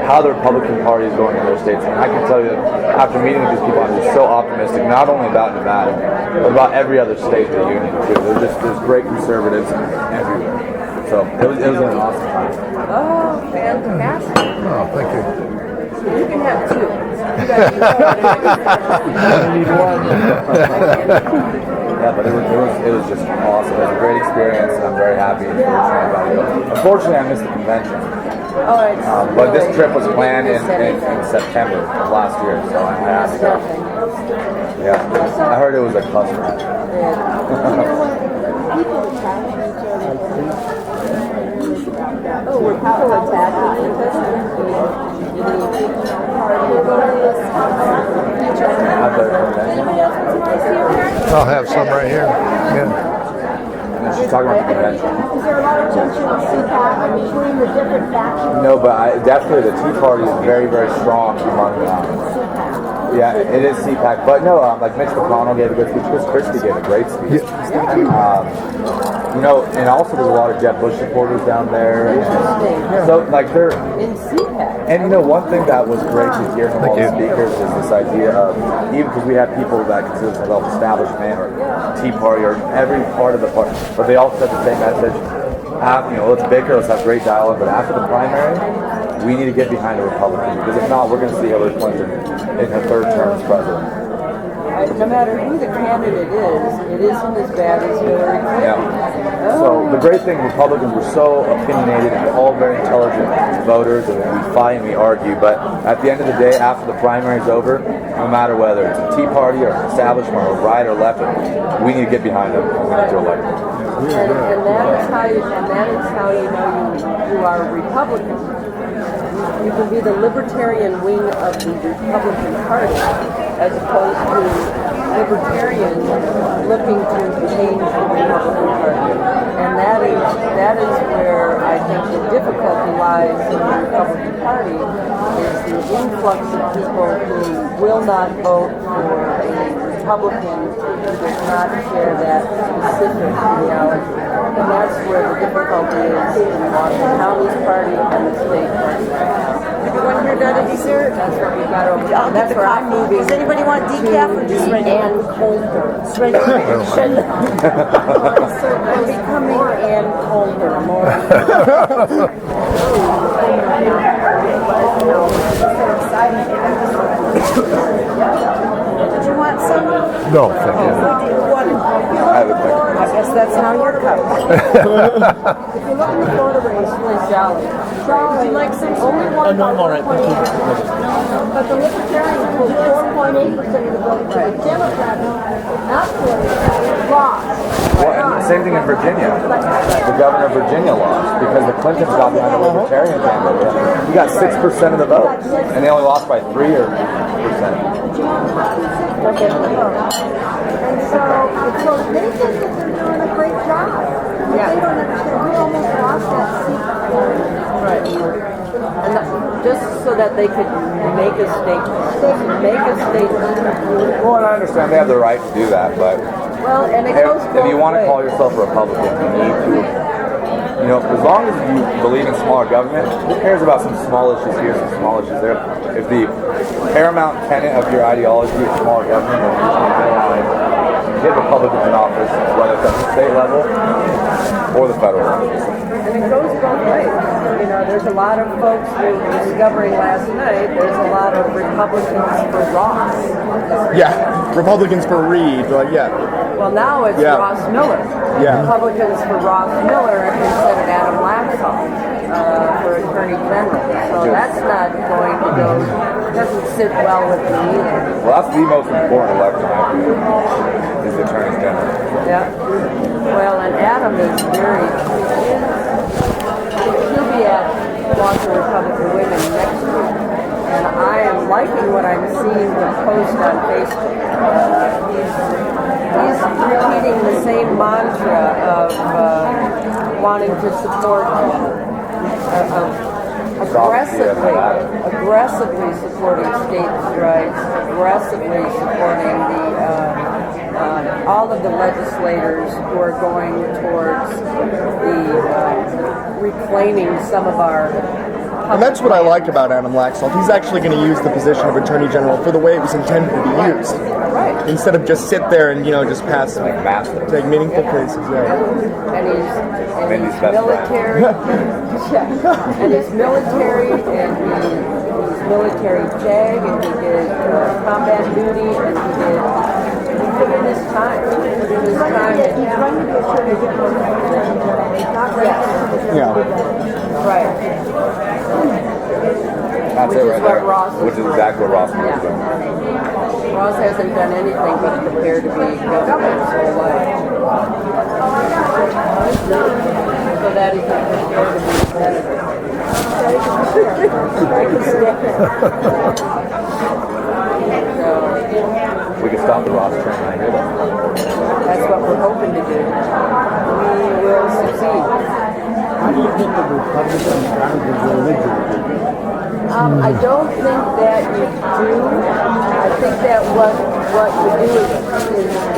how the Republican Party is going in their states. And I can tell you, after meeting with these people, I'm just so optimistic, not only about Nevada, but about every other state in the union too. There's great conservatives everywhere. So it was an awesome time. Oh, fantastic. Oh, thank you. You can have 2. You Yeah, but it was just awesome. It was a great experience, and I'm very happy and fortunate about it. Unfortunately, I missed the convention. But this trip was planned in September of last year, so I had to go. Yeah, I heard it was a cluster. Oh, were people attacking each I'll have some right here. Yeah. And then she's talking about the convention. Is there a lot of tension in CPAC between the different factions? No, but definitely the Tea Party is very, very strong among yeah, it is CPAC. But no, like Mitch McConnell gave a good speech. Chris Christie gave a great speech. And also there's a lot of Jeb Bush supporters down there. So, like, they're In CPAC. And one thing that was great to hear from all the speakers is this idea of, even because we have people that consider themselves establishment or Tea Party or every part of the party, but they all said the same message. Let's bicker, let's have great dialogue, but after the primary, we need to get behind the Republicans, because if not, we're going to see Hillary Clinton in her 3rd term as president. No matter who the candidate is, it isn't as bad as Hillary Clinton. Yeah. So the great thing, Republicans were so opinionated and all very intelligent voters, and we fight and we argue, but at the end of the day, after the primary is over, no matter whether it's a Tea Party or an establishment or right or left, we need to get behind them and we need to elect them. And that is how you know you are a Republican. You can be the libertarian wing of the Republican Party, as opposed to libertarians looking to change the Republican Party. And that is where I think the difficulty lies in the Republican Party, is the influx of people who will not vote for a Republican who does not share that specific ideology. And that's where the difficulty is in Washington County's party and the state party right now. Everyone here got a dessert? That's what we've got over there. That's where I'm moving. Does anybody want decaf or just regular? Ann Coulter. Just regular. I'm becoming Ann Coulter. Did you want some? No, thank you. I guess that's now your cup. If you look in the Florida race, really jolly. Would you like some? Only one. No, I'm all right. Thank you. But the Libertarians pulled 4.8% of the vote. The Democrats, not Florida, lost. Well, and same thing in Virginia. The governor of Virginia lost because the Clintons got behind the Libertarian candidate. He got 6% of the vote, and they only lost by 3%. And so they think that they're doing a great job. Yeah. They don't understand. We almost lost that seat. Right. And just so that they could make a statement. Well, and I understand they have the right to do that, but if you want to call yourself a Republican, you need to, as long as you believe in smaller government, who cares about some small issues here, some small issues there? If the paramount tenet of your ideology is smaller government, then you should get Republicans in office, whether it's at the state level or the federal level. And it goes both ways. You know, there's a lot of folks who were discovering last night, there's a lot of Republicans for Ross. Yeah, Republicans for Reed, yeah. Well, now it's Ross Miller. Yeah. Republicans for Ross Miller instead of Adam Laxalt for Attorney General. So that's not going to go, doesn't sit well with me either. Well, that's the most important election, I feel, is the Attorney General. Yeah. Well, and Adam is he'll be at Walker Republican Women next week. And I am liking what I'm seeing him post on Facebook. He's repeating the same mantra of wanting to support, aggressively supporting states' rights, aggressively supporting all of the legislators who are going towards reclaiming some of our. And that's what I like about Adam Laxalt. He's actually going to use the position of Attorney General for the way it was intended to be used. Right. Instead of just sit there and, just pass, take meaningful cases. Yeah. And he's military. And he's military, and he's military JAG, and he did combat duty, and he put in his time. He's running to be Attorney General. Yes. Yeah. Right. That's Which it is right what there. Ross is Which is doing. exactly what Ross was Yeah. doing. Ross hasn't done anything but prepare to be governor his whole life. So that he can prepare to be senator. So, We could stop the Ross train right here. that's what we're hoping to do. We will succeed. How do you get the Republicans out of the religion? I don't think that you do. I think that what you do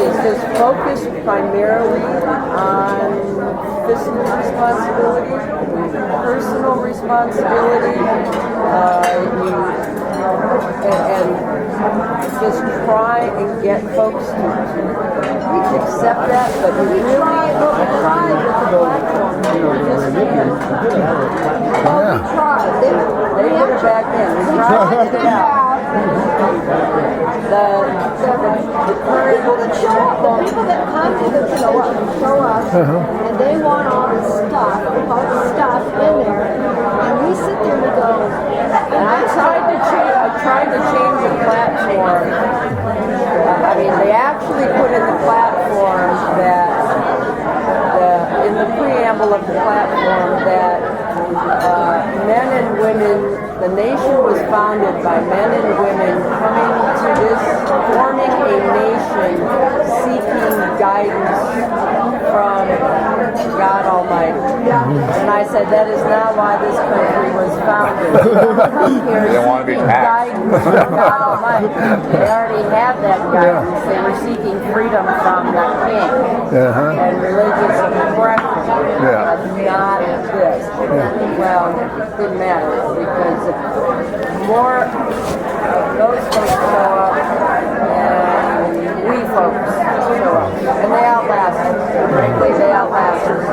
is just focus primarily on fiscal responsibility, personal responsibility, and just try and get folks to accept that, but really try with the platform. You just can't. Well, we tried. They put it back in. We tried to get it out. The People that show up, the people that come to the show us, and they want all this stuff in there, and we sit there and we go, And I tried to change the platform. I mean, they actually put in the platform that, in the preamble of the platform, that men and women, the nation was founded by men and women coming to this, forming a nation, seeking guidance from God Almighty. And I said, that is not why this country was founded. They don't want to be taxed. Guidance from God Almighty. They already have that guidance. They were seeking freedom from the king and religious oppression. Not this. Well, it didn't matter because if more of those folks show up and we folks show up. And they outlast us. Frankly, they outlast us.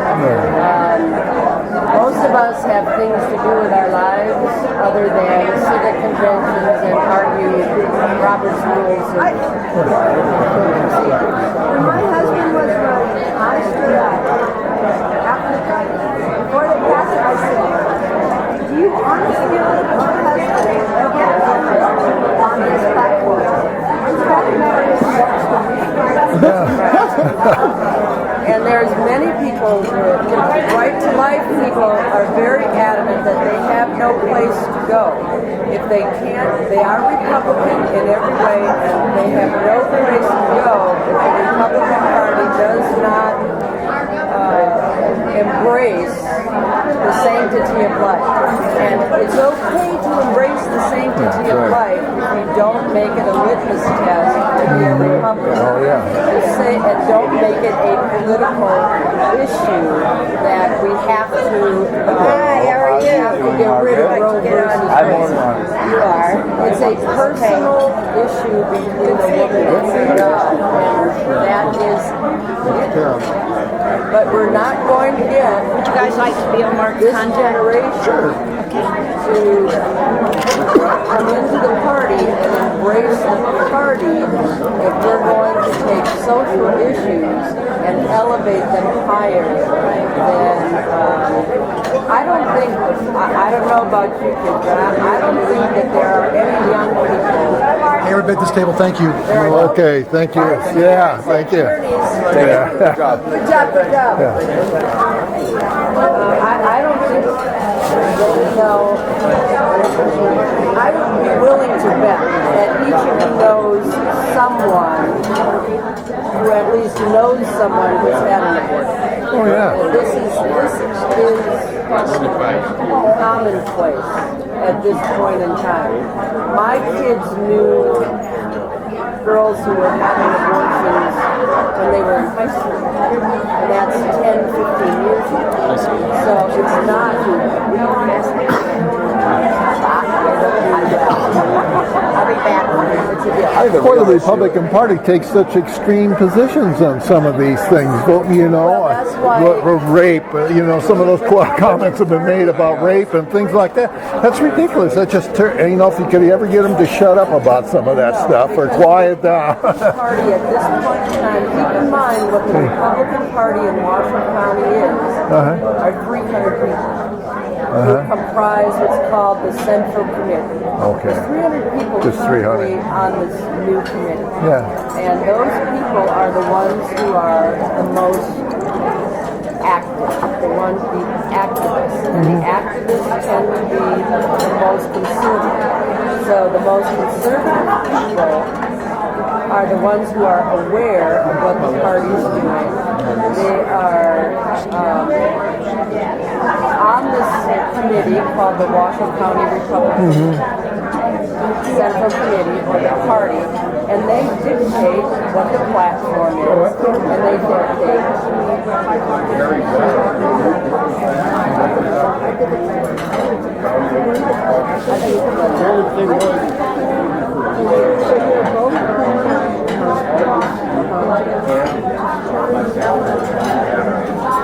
Most of us have things to do with our lives other than sit at conventions and argue Robert's rules. when my husband was running, I stood up before they passed it, I said, do you honestly think my husband will get on this platform? It's probably not as much to me. And there's many people, right to life people are very adamant that they have no place to go. If they can't, they are Republican in every way, and they have no place to go if the Republican Party does not embrace the sanctity of life. And it's okay to embrace the sanctity of life if you don't make it a litmus test to be a Republican. And don't make it a political issue that we have to, have to get rid of Roe versus Wade. you are. It's a personal issue between the woman and God, and that is it. But we're not going to get. Would you guys like to be on Mark's this contact? generation to come into the party and embrace the party if we're going to take social issues and elevate them higher than I don't know about you kids, but I don't think that there are any young people. Hey, everybody at this table, thank you. Okay, thank you. Yeah, thank you. Yeah. Good job. Good job, good job. I don't think, I would be willing to bet that each of you knows someone who at least knows someone who's had an abortion. Oh, yeah. This is commonplace at this point in time. My kids knew girls who were having abortions when they were in high school, and that's 10, 15 years ago. So it's not. I'll be back. Why the Republican Party takes such extreme positions on some of these things, you know, Well, that's why- rape, you know, some of those comments have been made about rape and things like that. That's ridiculous. That's just, you know, if you could ever get them to shut up about some of that stuff or quiet down. Party at this point in time, keep in mind what the Republican Party in Washington County is, are 300 people. Who comprise what's called the Central Committee. Okay. There's 300 people Just 300. currently on this new committee. Yeah. And those people are the ones who are the most active, the activists. And the activists tend to be the most conservative. So the most conservative people are the ones who are aware of what the party is doing. They are on this committee called the Washington County Republican Central Committee, or the party, and they dictate what the platform is, and they dictate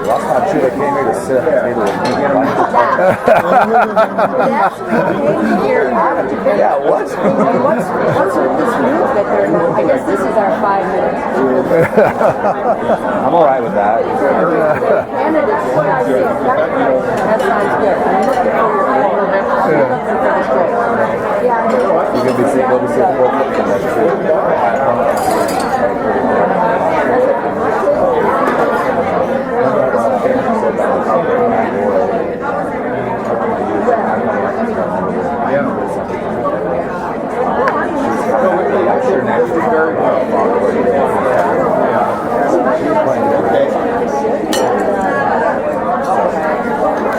That's not true. They came here to sit at the table with me. They actually came here out of debate. Yeah, what? And what's with this move that they're not? I guess this is our 5 minutes. I'm all right with that. Candidates, that sounds good. I'm looking for your phone. Yeah, You're going to be seeing the board next week.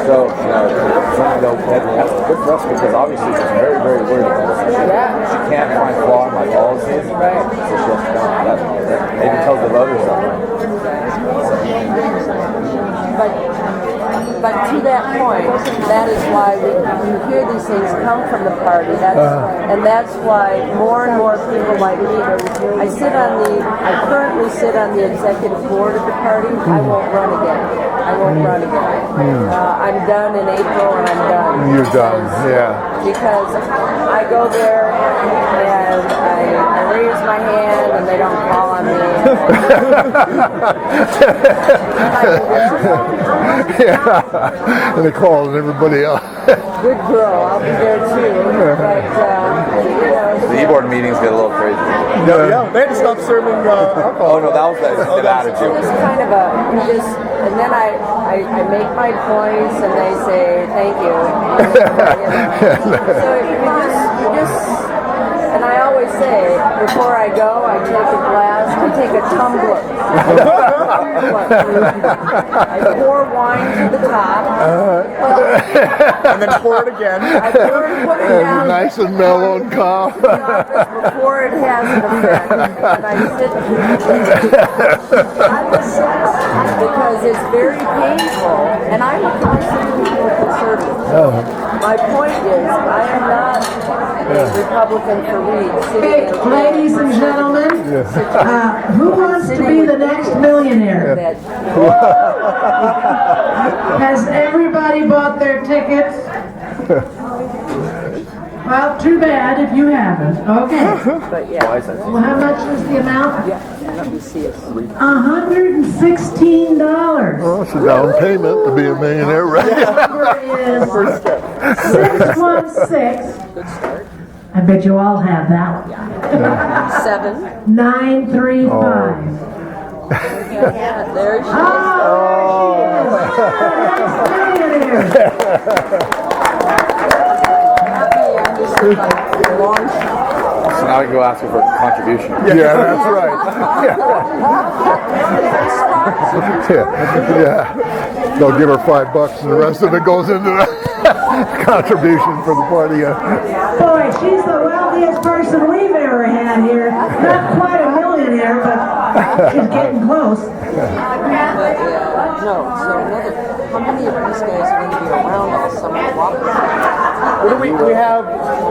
So, that's good for us because obviously she's very, very worried about this. She can't find flaw in my policies, so that maybe tells the voters something. But to that point, that is why you hear these things come from the party. And that's why more and more people like me. I currently sit on the executive board of the party. I won't run again. I'm done in April, and I'm done. You're done, yeah. Because I go there and I raise my hand and they don't call on me. Yeah. And they call on everybody else. Good girl, I'll be there too. But The e-board meetings get a little crazy. Yeah, they had to stop serving alcohol. Oh no, that was the attitude. just kind of and then I make my points and they say thank you. So you just, and I always say before I go, I take a tumbler. I pour wine to the top. And then pour it again. I pour it, put it down. Nice and mellow and calm. Before it has an effect, and I sit because it's very painful, and I'm a constitutional conservative. My point is, I am not a Republican for Reed. Hey, ladies and gentlemen, who wants to be the next millionaire? Has everybody bought their tickets? Well, too bad if you haven't. Okay. But yeah, Well, how much is the amount? let me see it. $116. Well, it's a down payment to be a millionaire, right? The number is 616. I bet you all have that one. 935. Yeah, there she is. Long shot. So now we can go ask her for a contribution. Yeah, that's right. Yeah. They'll give her $5 and the rest of it goes into the contribution for the party. Boy, she's the wealthiest person we've ever had here. Not quite a millionaire, but she's getting close. No, so how many of these guys are going to be around all summer?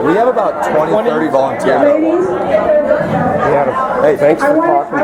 We have about 20, 30 volunteers. Ladies, Hey, thanks I want to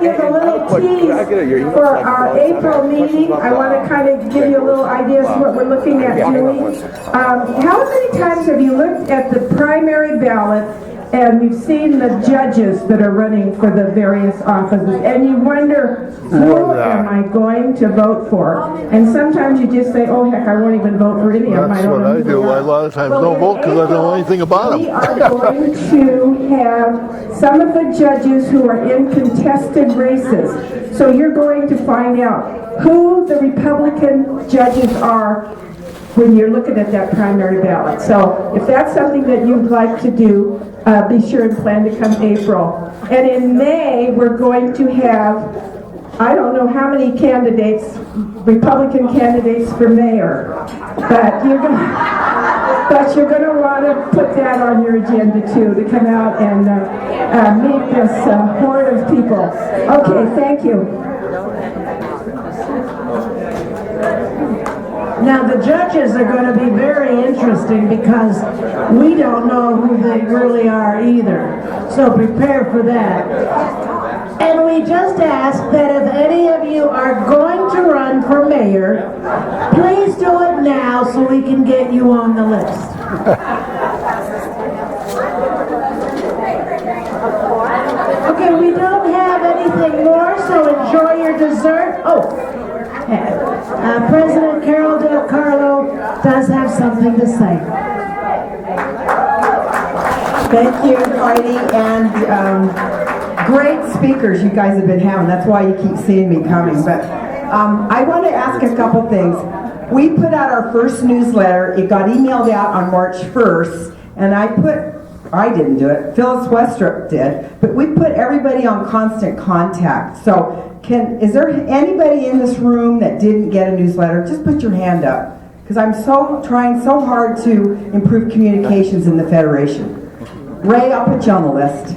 give a little tease for our April meeting. I want to kind of give you a little idea of what we're looking at doing. How many times have you looked at the primary ballot and you've seen the judges that are running for the various offices, and you wonder, who am I going to vote for? And sometimes you just say, oh heck, I won't even vote for any of them. That's what I do. I a lot of times don't vote because I don't know anything about them. We are going to have some of the judges who are in contested races. So you're going to find out who the Republican judges are when you're looking at that primary ballot. So if that's something that you'd like to do, be sure and plan to come April. And in May, we're going to have, I don't know how many candidates, Republican candidates for mayor, but you're going to want to put that on your agenda too, to come out and meet this horde of people. Okay, thank you. Now, the judges are going to be very interesting because we don't know who they really are either. So prepare for that. And we just ask that if any of you are going to run for mayor, please do it now so we can get you on the list. Okay, we don't have anything more, so enjoy your dessert. President Carol Del Carlo does have something to say. Thank you, Heidi, and great speakers you guys have been having. That's why you keep seeing me coming. But I want to ask a couple things. We put out our first newsletter. It got emailed out on March 1st, and I didn't do it. Phyllis Westrup did, but we put everybody on constant contact. So is there anybody in this room that didn't get a newsletter? Just put your hand up, because I'm trying so hard to improve communications in the Federation. Ray, I'll put you on the list.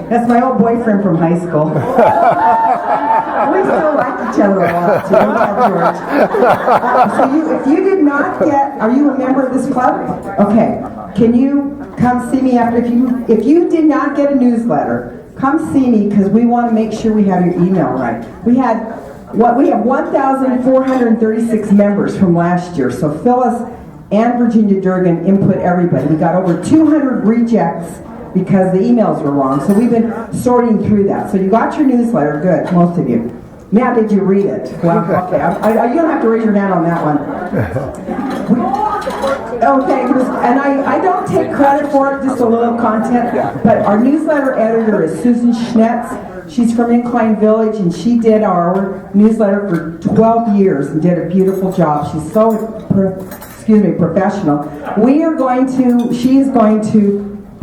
That's my old boyfriend from high school. We still like each other a lot, too. So if you did not get, are you a member of this club? Okay. Can you come see me after? If you did not get a newsletter, come see me, because we want to make sure we have your email right. We have 1,436 members from last year. So Phyllis and Virginia Durgan input everybody. We got over 200 rejects because the emails were wrong. So we've been sorting through that. So you got your newsletter, good, most of you. Now, did you read it? Well, okay, you don't have to raise your hand on that one. Okay, and I don't take credit for it, just a little content, but our newsletter editor is Susan Schnetz. She's from Incline Village, and she did our newsletter for 12 years and did a beautiful job. She's so, professional.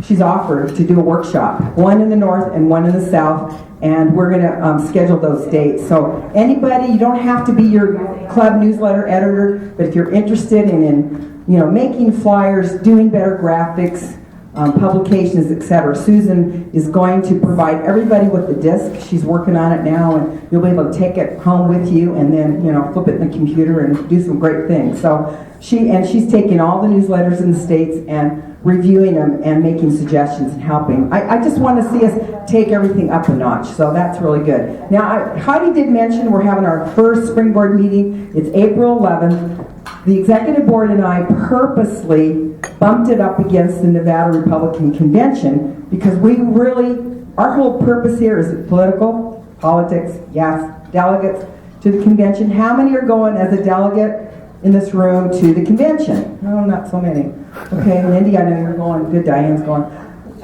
She's offered to do a workshop, one in the north and one in the south, and we're going to schedule those dates. So anybody, you don't have to be your club newsletter editor, but if you're interested in making flyers, doing better graphics, publications, etc. Susan is going to provide everybody with the disc. She's working on it now, and you'll be able to take it home with you and then, flip it in the computer and do some great things. So she's taking all the newsletters in the States and reviewing them and making suggestions and helping. I just want to see us take everything up a notch, so that's really good. Now, Heidi did mention we're having our first springboard meeting. It's April 11th. The executive board and I purposely bumped it up against the Nevada Republican Convention because our whole purpose here is political, politics, yes, delegates to the convention. How many are going as a delegate in this room to the convention? No, not so many. Okay, Lindy, I know you're going. Good, Diane's going.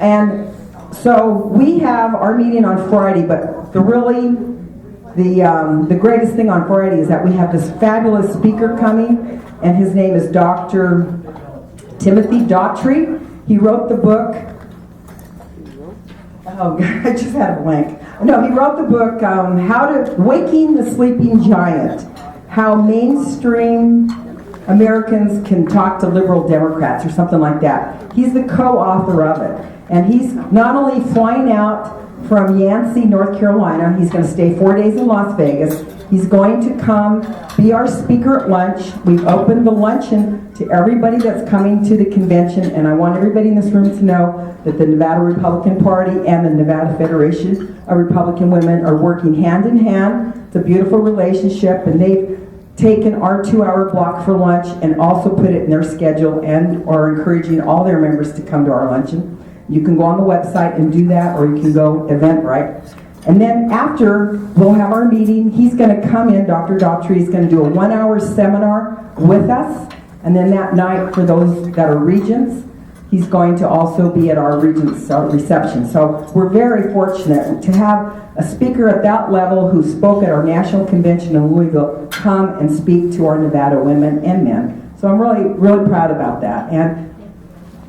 And so we have our meeting on Friday, but the greatest thing on Friday is that we have this fabulous speaker coming, and his name is Dr. Timothy Daughtry. He wrote the book. Oh, I just had a blank. No, he wrote the book, Waking the Sleeping Giant, How Mainstream Americans Can Talk to Liberal Democrats, or something like that. He's the co-author of it. And he's not only flying out from Yancey, North Carolina, he's going to stay 4 days in Las Vegas. He's going to come be our speaker at lunch. We've opened the luncheon to everybody that's coming to the convention, and I want everybody in this room to know that the Nevada Republican Party and the Nevada Federation of Republican Women are working hand in hand. It's a beautiful relationship, and they've taken our 2-hour block for lunch and also put it in their schedule and are encouraging all their members to come to our luncheon. You can go on the website and do that, or you can go Eventbrite. And then after, we'll have our meeting. He's going to come in, Dr. Daughtry is going to do a 1-hour seminar with us. And then that night, for those that are regents, he's going to also be at our regents reception. So we're very fortunate to have a speaker at that level who spoke at our national convention in Louisville come and speak to our Nevada women and men. So I'm really, really proud about that. And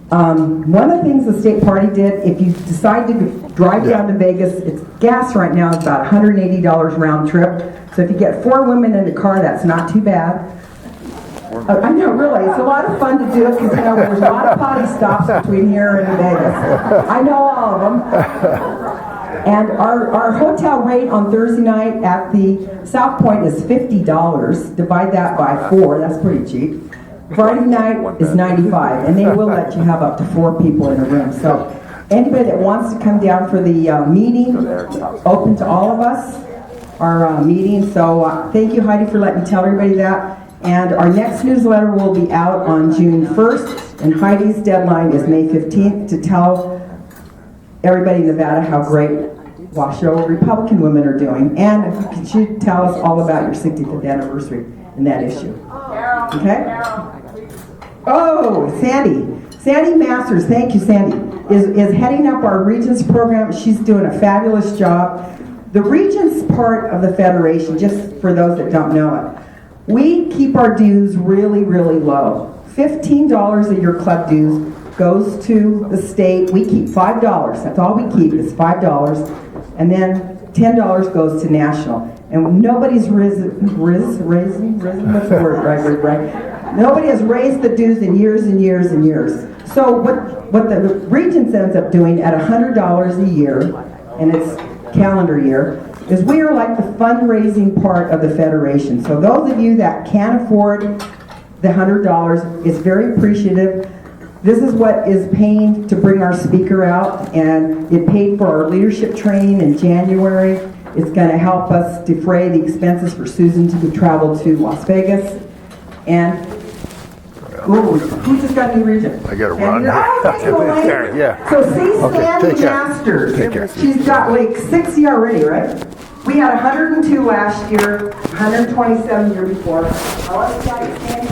one of the things the state party did, if you decide to drive down to Vegas, it's gas right now is about $180 round trip. So if you get 4 women in the car, that's not too bad. I know, really, it's a lot of fun to do it because there's a lot of potty stops between here and Vegas. I know all of them. And our hotel rate on Thursday night at the South Point is $50. Divide that by 4, that's pretty cheap. Friday night is $95, and they will let you have up to 4 people in a room. So anybody that wants to come down for the meeting, open to all of us, our meeting. So thank you, Heidi, for letting me tell everybody that. And our next newsletter will be out on June 1st, and Heidi's deadline is May 15th to tell everybody in Nevada how great Washoe Republican women are doing. And if you should tell us all about your 65th anniversary in that issue. Okay? Oh, Sandy Masters, thank you, Sandy, is heading up our Regents program. She's doing a fabulous job. The Regents part of the Federation, just for those that don't know it, we keep our dues really, really low. $15 of your club dues goes to the state. We keep $5. That's all we keep is $5. And then $10 goes to national. And nobody's risen, what's the word, right? Nobody has raised the dues in years and years and years. So what the Regents ends up doing at $100 a year, and it's calendar year, is we are like the fundraising part of the Federation. So those of you that can't afford the $100, it's very appreciative. This is what is paying to bring our speaker out, and it paid for our leadership training in January. It's going to help us defray the expenses for Susan to travel to Las Vegas. And who just got a new regent? I got to run. Oh, thank you, Elaine. Yeah. So see Sandy take care. Masters. Take care. She's got like 60 already, right? We had 102 last year, 127 the year before. I want to tell you, Sandy